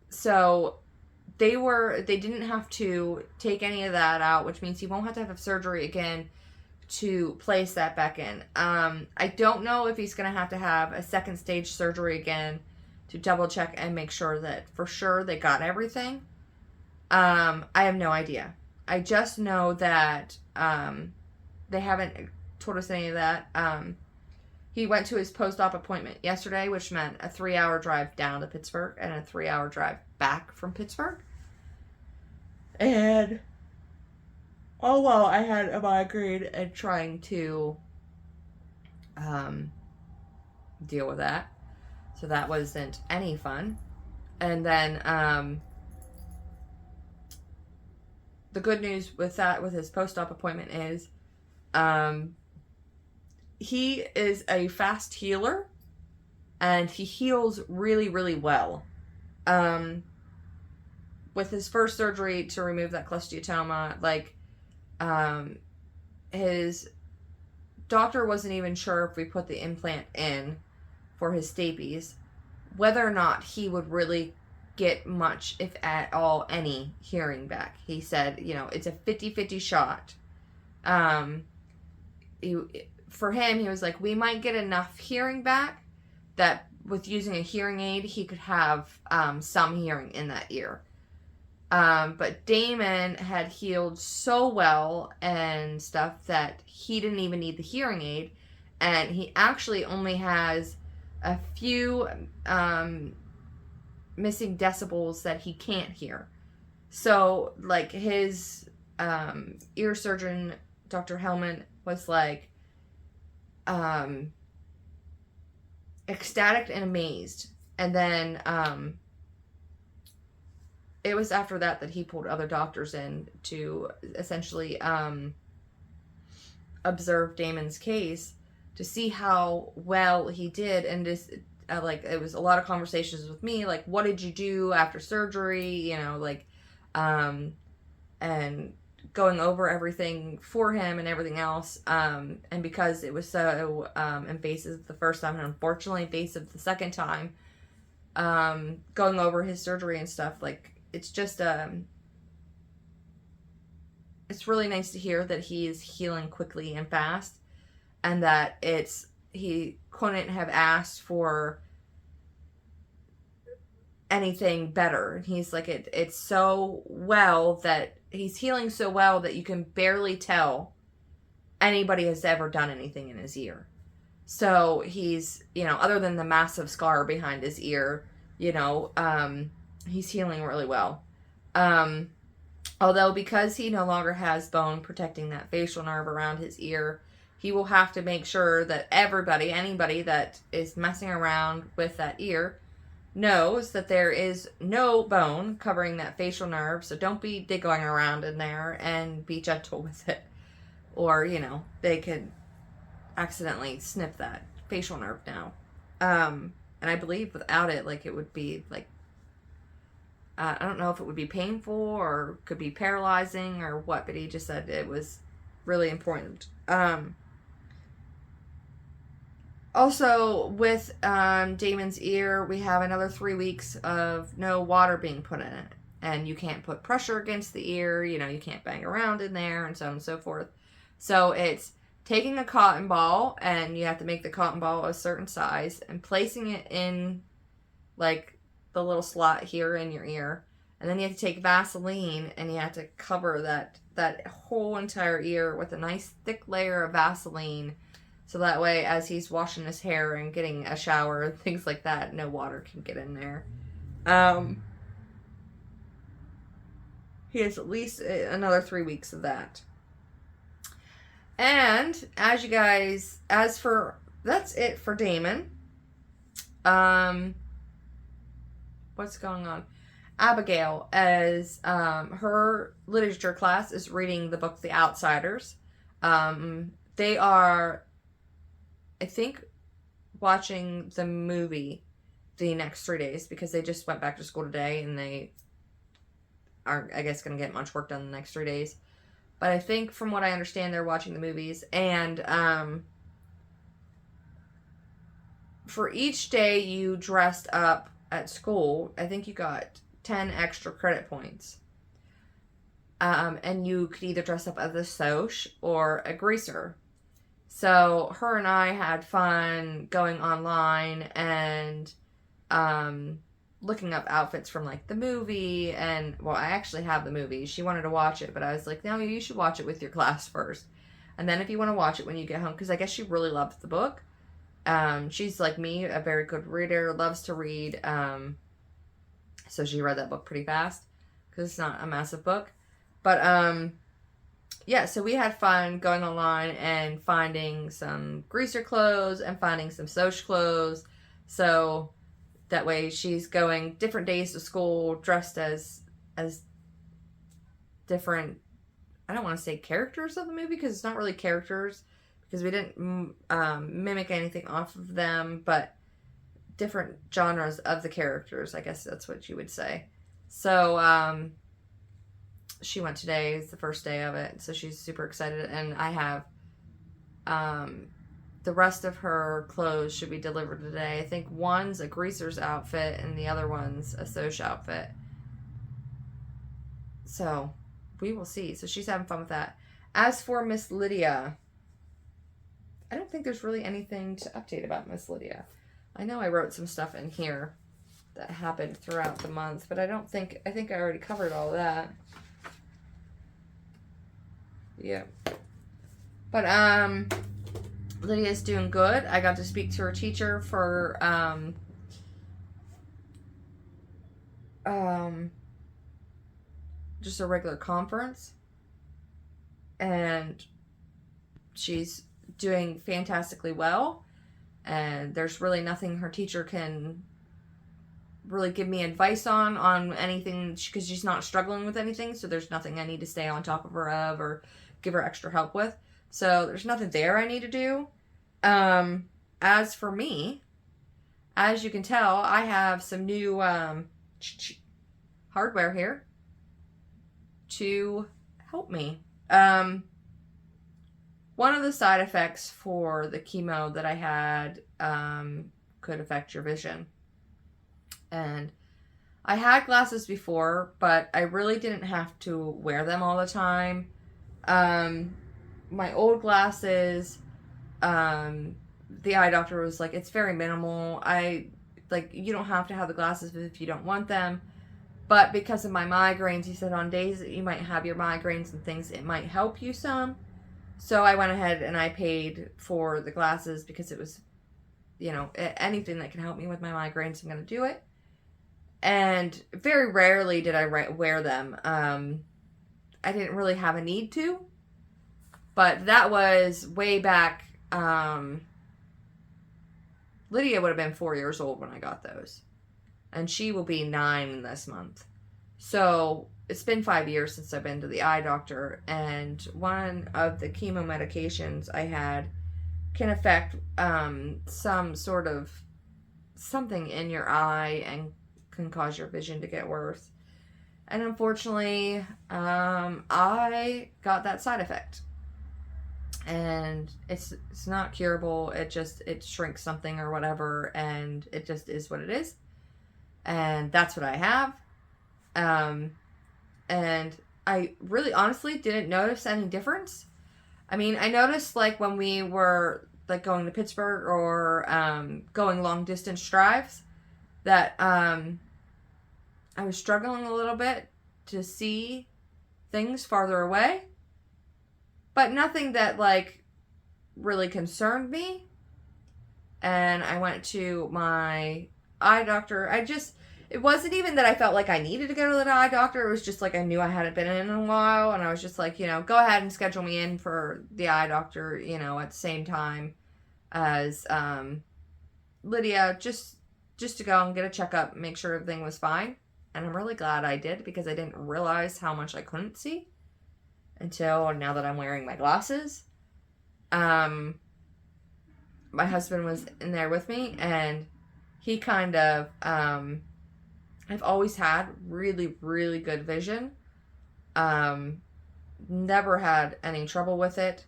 So they didn't have to take any of that out, which means he won't have to have surgery again to place that back in. I don't know if he's going to have a second stage surgery again to double check and make sure that for sure they got everything. I have no idea. I just know that they haven't told us any of that. He went to his post-op appointment yesterday, which meant a 3-hour drive down to Pittsburgh and a 3-hour drive back from Pittsburgh. And oh well, I had a migraine and trying to deal with that. So that wasn't any fun. And then the good news with his post-op appointment is he is a fast healer, and he heals really, really well. With his first surgery to remove that cholesteatoma, like, his doctor wasn't even sure if we put the implant in for his stapes, whether or not he would really get much, if at all, any hearing back. He said, it's a 50-50 shot. For him, he was like, we might get enough hearing back that with using a hearing aid, he could have some hearing in that ear. But Damon had healed so well and stuff that he didn't even need the hearing aid. And he actually only has a few missing decibels that he can't hear. So, like, his ear surgeon, Dr. Hellman, was like ecstatic and amazed. And then it was after that he pulled other doctors in to essentially observe Damon's case to see how well he did. And just like, it was a lot of conversations with me, like, what did you do after surgery, and going over everything for him and everything else. And because it was so invasive the first time and unfortunately invasive the second time, going over his surgery and stuff, like, it's just it's really nice to hear that he is healing quickly and fast, and that he couldn't have asked for anything better. He's like, it's so well that he's healing so well that you can barely tell anybody has ever done anything in his ear. So he's, other than the massive scar behind his ear, he's healing really well. Although, because he no longer has bone protecting that facial nerve around his ear, he will have to make sure that anybody that is messing around with that ear, knows that there is no bone covering that facial nerve. So don't be digging around in there, and be gentle with it. Or, they could accidentally snip that facial nerve now. And I believe without it, like, it would be like, I don't know if it would be painful or could be paralyzing or what, but he just said it was really important. Also, with Damon's ear, we have another 3 weeks of no water being put in it. And you can't put pressure against the ear, you can't bang around in there, and so on and so forth. So it's taking a cotton ball, and you have to make the cotton ball a certain size, and placing it in, like, the little slot here in your ear, and then you have to take Vaseline and you have to cover that whole entire ear with a nice thick layer of Vaseline, so that way as he's washing his hair and getting a shower and things like that, no water can get in there. He has at least another 3 weeks of that. And that's it for Damon. What's going on? Abigail, as her literature class is reading the book The Outsiders. They are, I think, watching the movie the next 3 days, because they just went back to school today, and they aren't, I guess, going to get much work done the next 3 days. But I think, from what I understand, they're watching the movies. And for each day you dressed up at school, I think you got 10 extra credit points. And you could either dress up as a Soch or a greaser. So her and I had fun going online and looking up outfits from, like, the movie. And, well, I actually have the movie. She wanted to watch it, but I was like, no, you should watch it with your class first. And then if you want to watch it when you get home, because I guess she really loved the book. She's like me, a very good reader, loves to read. So she read that book pretty fast, because it's not a massive book. But, yeah, so we had fun going online and finding some greaser clothes and finding some Soch clothes. So that way she's going different days to school dressed as different, I don't want to say characters of the movie, because it's not really characters, because we didn't mimic anything off of them, but different genres of the characters. I guess that's what you would say. So she went today. It's the first day of it, so she's super excited. And I have the rest of her clothes should be delivered today. I think one's a greaser's outfit and the other one's a Soch outfit. So we will see. So she's having fun with that. As for Miss Lydia, I don't think there's really anything to update about Miss Lydia. I know I wrote some stuff in here that happened throughout the month, but I think I already covered all that. Yeah. But Lydia's doing good. I got to speak to her teacher for just a regular conference, and she's doing fantastically well, and there's really nothing her teacher can really give me advice on anything, because she's not struggling with anything, so there's nothing I need to stay on top of her of or give her extra help with. So there's nothing there I need to do. As for me, as you can tell, I have some new hardware here to help me. One of the side effects for the chemo that I had could affect your vision. And I had glasses before, but I really didn't have to wear them all the time. My old glasses, the eye doctor was like, it's very minimal. You don't have to have the glasses if you don't want them. But because of my migraines, he said on days that you might have your migraines and things, it might help you some. So I went ahead and I paid for the glasses because it was, anything that can help me with my migraines, I'm going to do it. And very rarely did I wear them. I didn't really have a need to. But that was way back. Lydia would have been 4 years old when I got those. And she will be 9 this month. So it's been 5 years since I've been to the eye doctor. And one of the chemo medications I had can affect some sort of something in your eye and can cause your vision to get worse. And unfortunately, I got that side effect. And it's not curable. It shrinks something or whatever, and it just is what it is. And that's what I have. And I really honestly didn't notice any difference. I mean, I noticed when we were going to Pittsburgh or going long distance drives that I was struggling a little bit to see things farther away. But nothing that really concerned me. And I went to my eye doctor. It wasn't even that I felt like I needed to go to the eye doctor. It was just I knew I hadn't been in a while. And I was just go ahead and schedule me in for the eye doctor, at the same time as Lydia, just to go and get a checkup, make sure everything was fine. And I'm really glad I did, because I didn't realize how much I couldn't see until now that I'm wearing my glasses. My husband was in there with me, and he kind of, I've always had really, really good vision. Never had any trouble with it.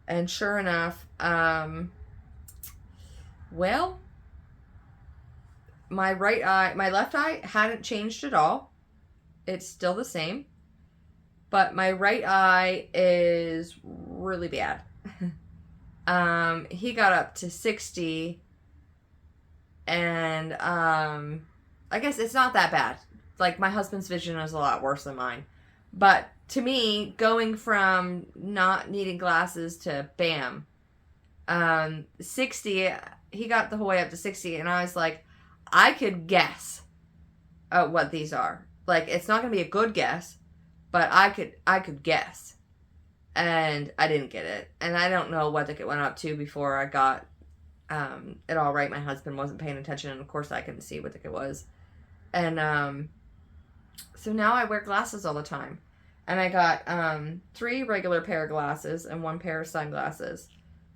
And sure enough, my left eye hadn't changed at all. It's still the same. But my right eye is really bad. He got up to 60, and I guess it's not that bad. My husband's vision is a lot worse than mine. But to me, going from not needing glasses to bam, 60, he got the whole way up to 60, and I was like, I could guess what these are. It's not going to be a good guess. But I could guess. And I didn't get it. And I don't know what it went up to before I got it all right. My husband wasn't paying attention. And of course I couldn't see what it was. And so now I wear glasses all the time. And I got 3 regular pair of glasses and 1 pair of sunglasses.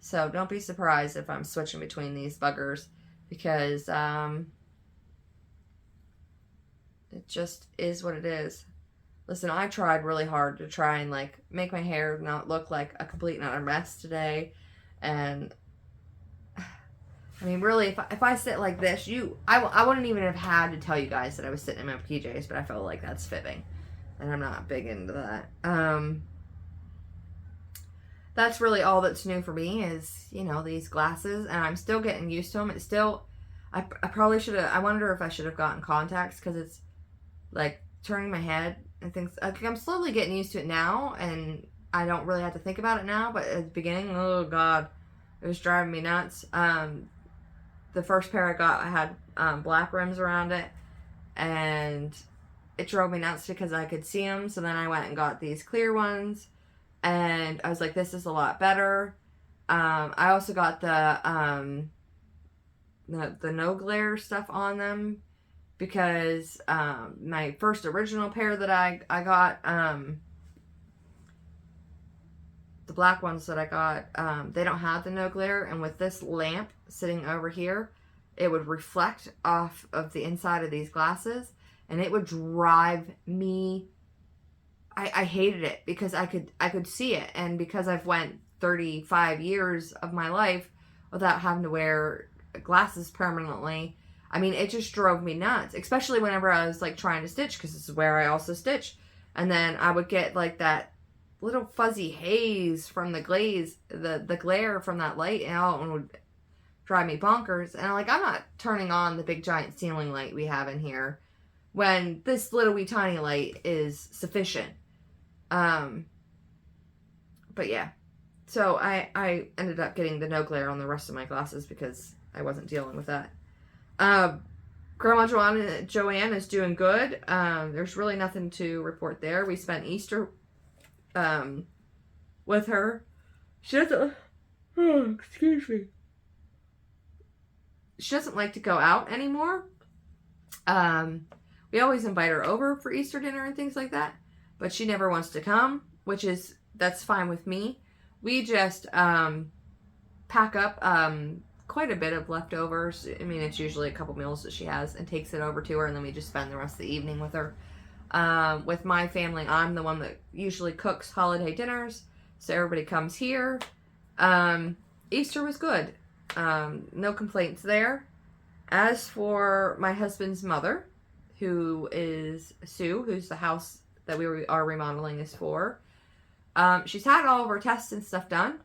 So don't be surprised if I'm switching between these buggers, because it just is what it is. Listen, I tried really hard to try and like make my hair not look like a complete and utter mess today. And I mean, really, if I sit like this, I wouldn't even have had to tell you guys that I was sitting in my PJs, but I felt like that's fibbing. And I'm not big into that. That's really all that's new for me is, you know, these glasses. And I'm still getting used to them. It's still, I probably should have, I wonder if I should have gotten contacts, because it's like turning my head and things. I'm slowly getting used to it now, and I don't really have to think about it now. But at the beginning, oh God, it was driving me nuts. The first pair I got, I had black rims around it, and it drove me nuts because I could see them. So then I went and got these clear ones, and I was like, this is a lot better. I also got the no glare stuff on them, because my first original pair that I got, the black ones that I got, they don't have the no glare, and with this lamp sitting over here, it would reflect off of the inside of these glasses, and it would drive me. I hated it because I could see it, and because I've went 35 years of my life without having to wear glasses permanently. I mean, it just drove me nuts, especially whenever I was like trying to stitch, because this is where I also stitch, and then I would get like that little fuzzy haze from the glaze, the glare from that light out, and would drive me bonkers. And I'm not turning on the big giant ceiling light we have in here when this little wee tiny light is sufficient. But yeah, so I ended up getting the no glare on the rest of my glasses because I wasn't dealing with that. Grandma Joanne is doing good. There's really nothing to report there. We spent Easter with her. She doesn't, excuse me. She doesn't like to go out anymore. We always invite her over for Easter dinner and things like that, but she never wants to come, that's fine with me. We just pack up quite a bit of leftovers. I mean, it's usually a couple meals that she has, and takes it over to her, and then we just spend the rest of the evening with her. With my family, I'm the one that usually cooks holiday dinners, so everybody comes here. Easter was good. No complaints there. As for my husband's mother, who is Sue, who's the house that we are remodeling is for, she's had all of her tests and stuff done.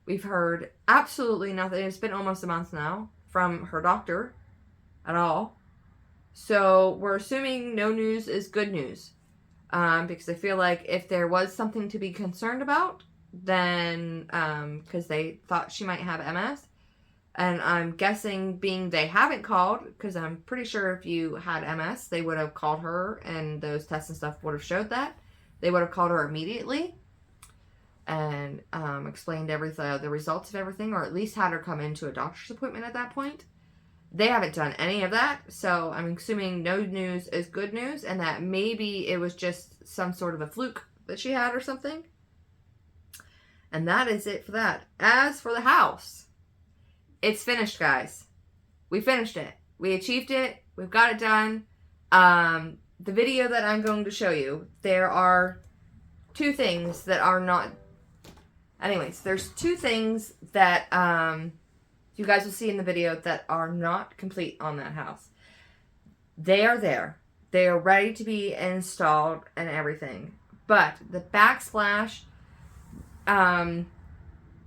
We've heard absolutely nothing. It's been almost a month now from her doctor at all. So we're assuming no news is good news. Because I feel like if there was something to be concerned about, then, because they thought she might have MS. And I'm guessing, being they haven't called, because I'm pretty sure if you had MS, they would have called her, and those tests and stuff would have showed that. They would have called her immediately and explained everything, the results of everything, or at least had her come into a doctor's appointment at that point. They haven't done any of that, so I'm assuming no news is good news, and that maybe it was just some sort of a fluke that she had or something. And that is it for that. As for the house, it's finished, guys. We finished it. We achieved it. We've got it done. The video that I'm going to show you, there are two things that are not... Anyways, there's two things that you guys will see in the video that are not complete on that house. They are there. They are ready to be installed and everything. But the backsplash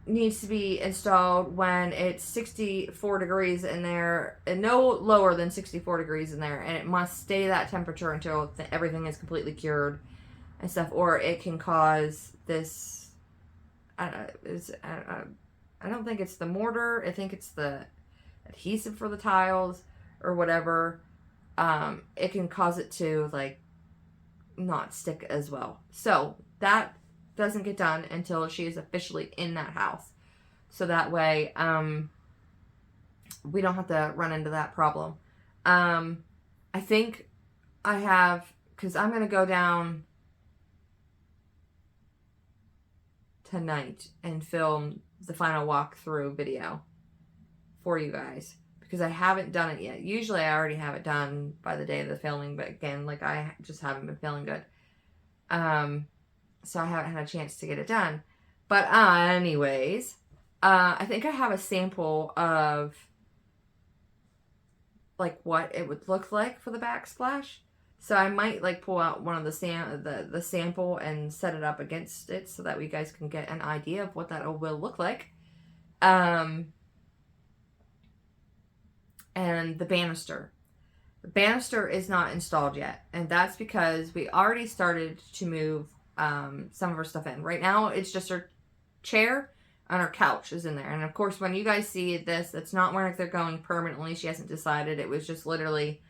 needs to be installed when it's 64 degrees in there, and no lower than 64 degrees in there, and it must stay that temperature until everything is completely cured and stuff, or it can cause this... I don't think it's the mortar. I think it's the adhesive for the tiles or whatever. It can cause it to like not stick as well. So that doesn't get done until she is officially in that house. So that way we don't have to run into that problem. I think I have, because I'm going to go down tonight and film the final walkthrough video for you guys, because I haven't done it yet. Usually I already have it done by the day of the filming, but again, like, I just haven't been feeling good. So I haven't had a chance to get it done. But anyways, I think I have a sample of like what it would look like for the backsplash. So I might like pull out one of the sample and set it up against it so that you guys can get an idea of what that will look like. And the banister. The banister is not installed yet, and that's because we already started to move some of our stuff in. Right now, it's just our chair and our couch is in there. And of course, when you guys see this, it's not where they're going permanently. She hasn't decided. It was just literally,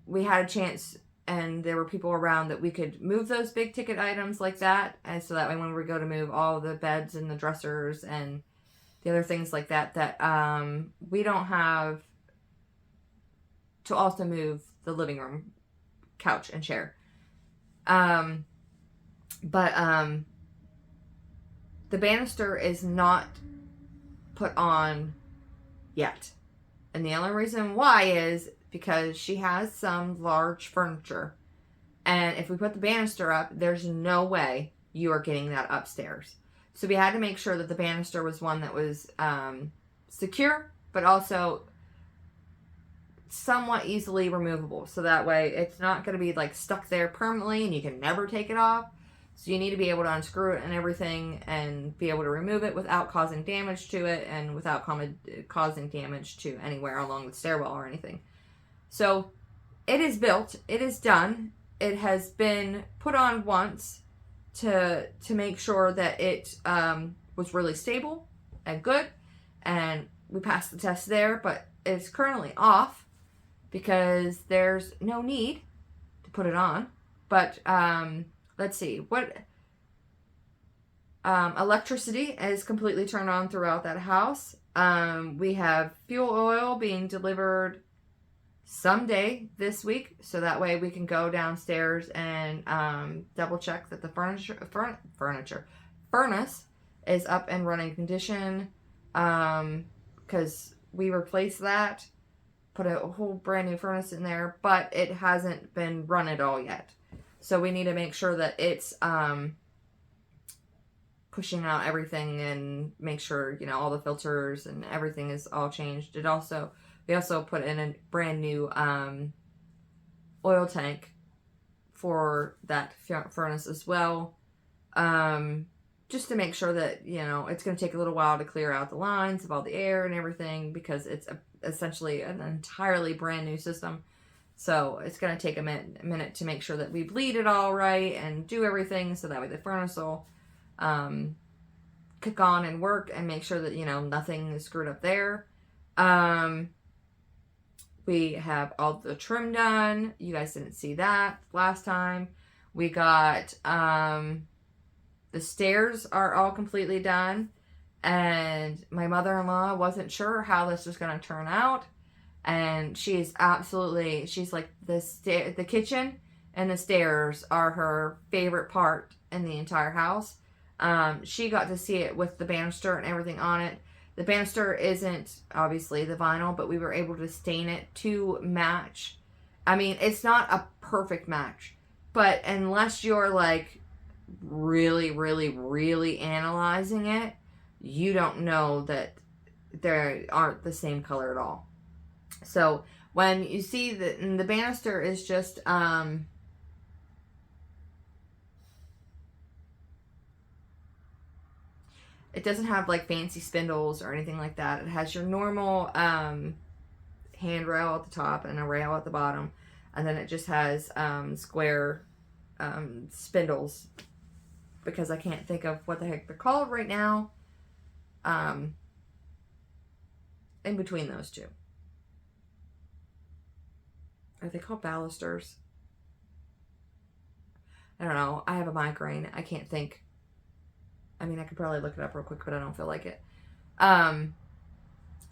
we had a chance and there were people around that we could move those big ticket items like that. And so that way when we go to move all the beds and the dressers and the other things like that, we don't have to also move the living room, couch, and chair. The banister is not put on yet. And the only reason why is because she has some large furniture. And if we put the banister up, there's no way you are getting that upstairs. So we had to make sure that the banister was one that was secure, but also somewhat easily removable. So that way it's not going to be like stuck there permanently and you can never take it off. So you need to be able to unscrew it and everything and be able to remove it without causing damage to it and without causing damage to anywhere along the stairwell or anything. So it is built. It is done. It has been put on once to make sure that it was really stable and good. And we passed the test there, but it's currently off because there's no need to put it on. But let's see, what electricity is completely turned on throughout that house. We have fuel oil being delivered someday this week, so that way we can go downstairs and double check that the furnace is up and running condition, because we replaced that, put a whole brand new furnace in there, but it hasn't been run at all yet. So we need to make sure that it's pushing out everything and make sure, you know, all the filters and everything is all changed. We also put in a brand new oil tank for that furnace as well. Just to make sure that, you know, it's going to take a little while to clear out the lines of all the air and everything because it's essentially an entirely brand new system. So it's going to take a minute to make sure that we bleed it all right and do everything so that way the furnace will kick on and work and make sure that, you know, nothing is screwed up there. We have all the trim done. You guys didn't see that last time. We got the stairs are all completely done. And my mother-in-law wasn't sure how this was going to turn out. And she's like, the kitchen and the stairs are her favorite part in the entire house. She got to see it with the banister and everything on it. The banister isn't obviously the vinyl, but we were able to stain it to match. I mean, it's not a perfect match, but unless you're like really, really, really analyzing it, you don't know that they aren't the same color at all. So when you see that the banister is just it doesn't have like fancy spindles or anything like that. It has your normal handrail at the top and a rail at the bottom, and then it just has square spindles, because I can't think of what the heck they're called right now, in between those two. Are they called balusters? I don't know. I have a migraine. I can't think. I mean, I could probably look it up real quick, but I don't feel like it.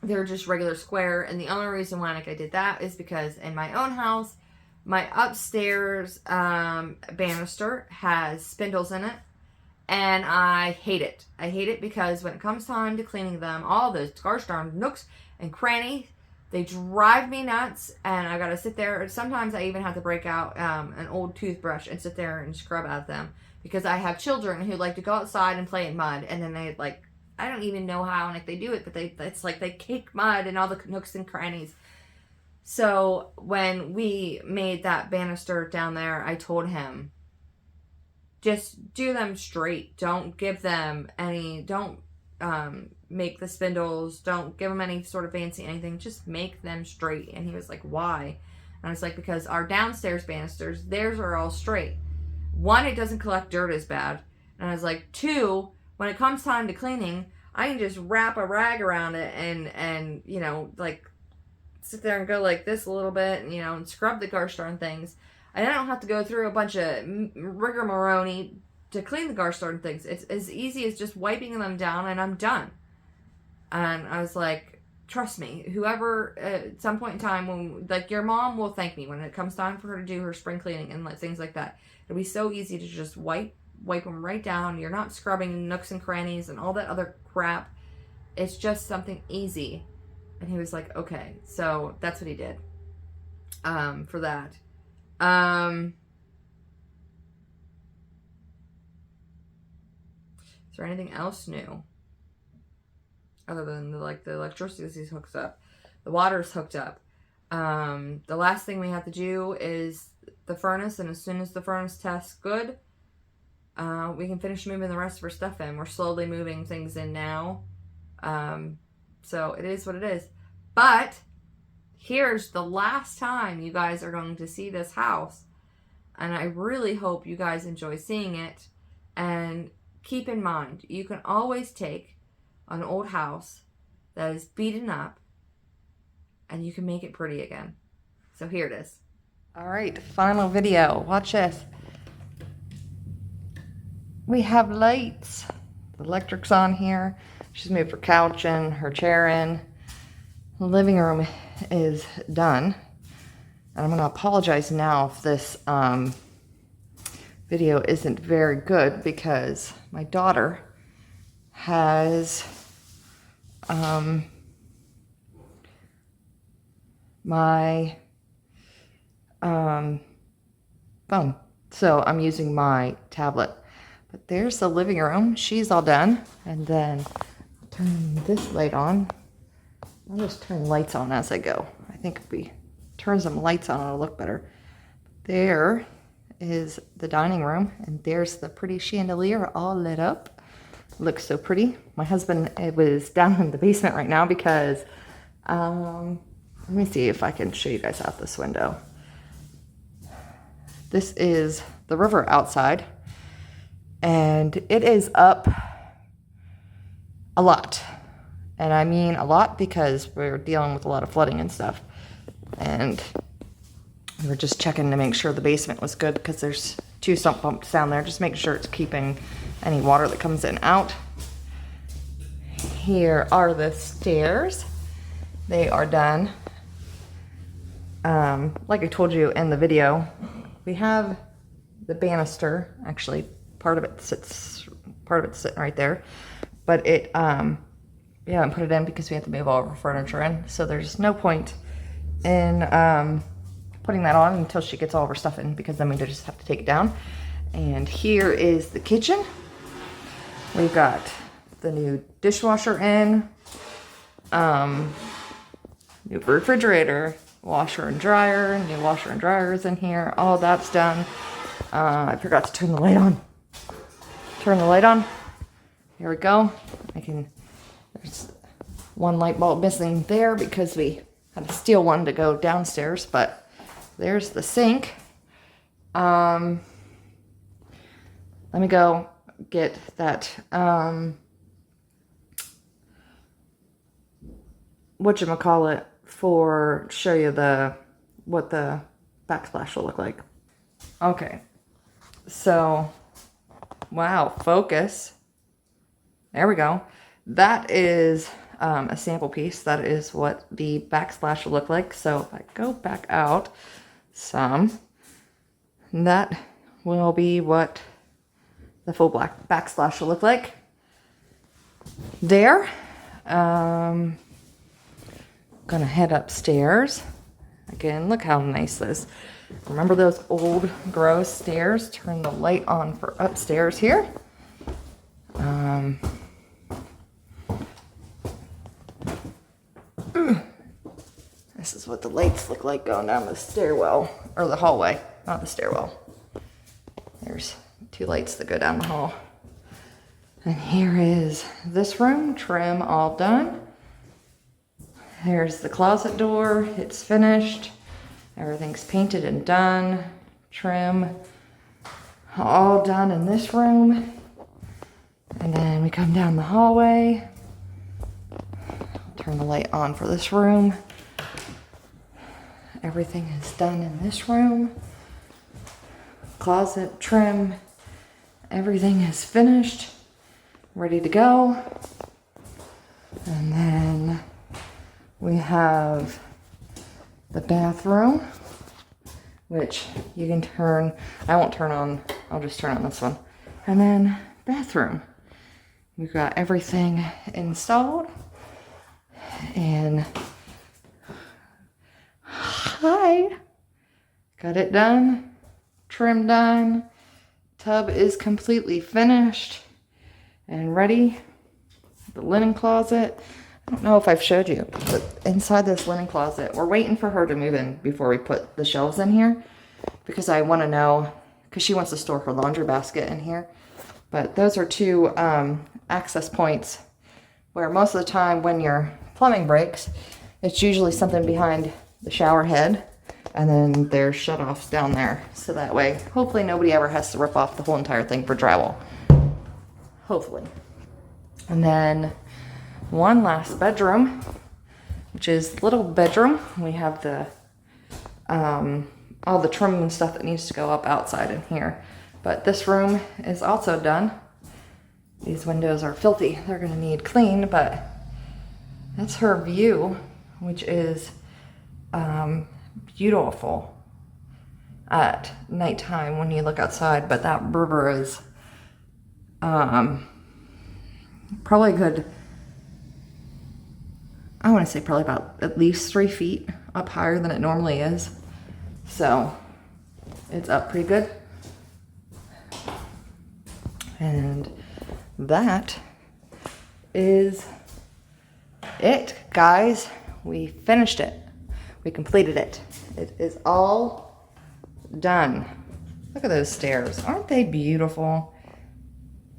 They're just regular square. And the only reason why I did that is because in my own house, my upstairs banister has spindles in it. And I hate it. I hate it because when it comes time to cleaning them, all those gosh darn nooks and crannies, they drive me nuts, and I gotta sit there. Sometimes I even have to break out an old toothbrush and sit there and scrub at them, because I have children who like to go outside and play in mud, and then they like, I don't even know how like they do it, but it's like they cake mud and all the nooks and crannies. So when we made that banister down there, I told him, just do them straight. Don't give them any, don't make the spindles, don't give them any sort of fancy anything, just make them straight. And he was like, why? And I was like, because our downstairs banisters, theirs are all straight. One, it doesn't collect dirt as bad. And I was like, two, when it comes time to cleaning, I can just wrap a rag around it and you know, like sit there and go like this a little bit, and, you know, and scrub the gosh darn things. And I don't have to go through a bunch of rigmarole to clean the gosh darn things. It's as easy as just wiping them down, and I'm done. And I was like, trust me, whoever at some point in time, when like your mom will thank me when it comes time for her to do her spring cleaning and things like that. It'll be so easy to just wipe them right down. You're not scrubbing nooks and crannies and all that other crap. It's just something easy. And he was like, okay. So that's what he did for that. Is there anything else new other than the electricity is hooked up, the water's hooked up? The last thing we have to do is the furnace, and as soon as the furnace tests good, we can finish moving the rest of our stuff in. We're slowly moving things in now, so it is what it is. But here's the last time you guys are going to see this house, and I really hope you guys enjoy seeing it. And keep in mind, you can always take an old house that is beaten up and you can make it pretty again. So here it is. All right, final video. Watch this. We have lights. The electric's on here. She's moved her couch in, her chair in. The living room is done. And I'm going to apologize now if this video isn't very good, because my daughter has my phone. So I'm using my tablet. But there's the living room. She's all done. And then I'll turn this light on. I'll just turn lights on as I go. I think if we turn some lights on, it'll look better. There is the dining room, and there's the pretty chandelier all lit up. Looks so pretty. My husband was down in the basement right now because, let me see if I can show you guys out this window. This is the river outside, and it is up a lot. And I mean a lot because we're dealing with a lot of flooding and stuff. And we were just checking to make sure the basement was good, because there's 2 sump pumps down there, just making sure it's keeping any water that comes in out. Here are the stairs. They are done. Like I told you in the video, we have the banister. Actually, part of it sits right there. But it, we haven't put it in because we have to move all of our furniture in. So there's no point in putting that on until she gets all of her stuff in, because then we just have to take it down. And here is the kitchen. We've got the new dishwasher in, new refrigerator, washer and dryer, new washer and dryer is in here. All that's done. I forgot to turn the light on. Turn the light on. Here we go. There's one light bulb missing there because we had to steal one to go downstairs, but there's the sink. Let me go get that, whatchamacallit, for show you what the backsplash will look like. Okay, so, wow, focus. There we go. That is a sample piece. That is what the backsplash will look like. So if I go back out some, that will be what the full black backsplash will look like. There. Gonna head upstairs. Again, look how nice this. Remember those old gross stairs? Turn the light on for upstairs here. This is what the lights look like going down the stairwell, or the hallway, not the stairwell. There's 2 lights that go down the hall. And here is this room, trim all done. There's the closet door, it's finished. Everything's painted and done. Trim, all done in this room. And then we come down the hallway. Turn the light on for this room. Everything is done in this room. Closet, trim, everything is finished. Ready to go. And then we have the bathroom, which you can turn. I won't turn on, I'll just turn on this one. And then bathroom. We've got everything installed. And hi, got it done, trim done. Tub is completely finished and ready. The linen closet. I don't know if I've showed you, but inside this linen closet, we're waiting for her to move in before we put the shelves in here, because I want to know, because she wants to store her laundry basket in here. But those are 2 access points where most of the time when your plumbing breaks, it's usually something behind the shower head, and then there's shut-offs down there. So that way, hopefully nobody ever has to rip off the whole entire thing for drywall. Hopefully. And then one last bedroom, which is little bedroom. We have the all the trim and stuff that needs to go up outside in here. But this room is also done. These windows are filthy. They're gonna need cleaned, but that's her view, which is beautiful at nighttime when you look outside. But that river is probably a good, I want to say probably about at least 3 feet up higher than it normally is. So it's up pretty good. And that is it, guys. We finished it. We completed it. It is all done. Look at those stairs. Aren't they beautiful?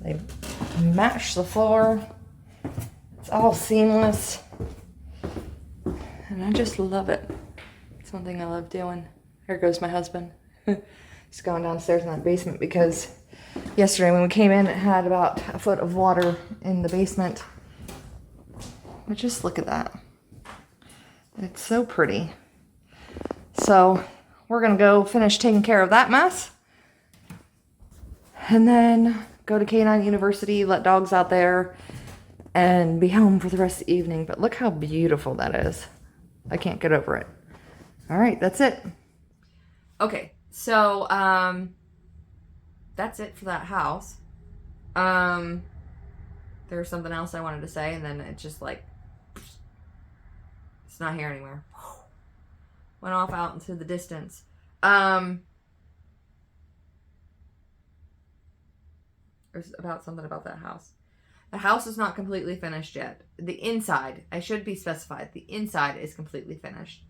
They match the floor. It's all seamless. And I just love it. It's one thing I love doing. Here goes my husband. He's going downstairs in that basement because yesterday when we came in, it had about a foot of water in the basement. But just look at that. It's so pretty. So we're gonna go finish taking care of that mess. And then go to K9 University, let dogs out there, and be home for the rest of the evening. But look how beautiful that is. I can't get over it. All right, that's it. Okay, so that's it for that house. There's something else I wanted to say, and then it just like, it's not here anymore. Went off out into the distance. There's about something about that house. The house is not completely finished yet. The inside, I should be specified, the inside is completely finished.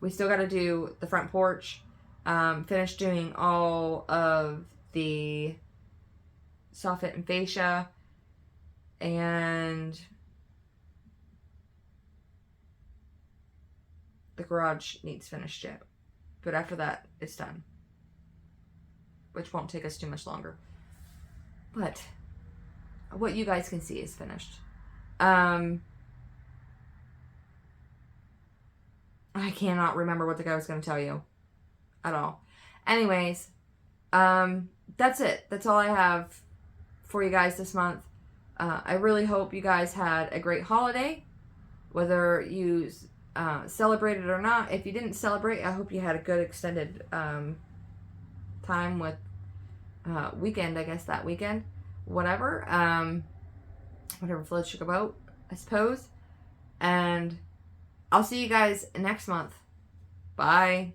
We still got to do the front porch, finish doing all of the soffit and fascia, and the garage needs finished yet. But after that, it's done, which won't take us too much longer. But what you guys can see is finished. I cannot remember what the guy was going to tell you at all. Anyways, that's it. That's all I have for you guys this month. I really hope you guys had a great holiday, whether you celebrated or not. If you didn't celebrate, I hope you had a good extended time with weekend, I guess, that weekend. Whatever. Whatever floats your boat, I suppose. And I'll see you guys next month. Bye.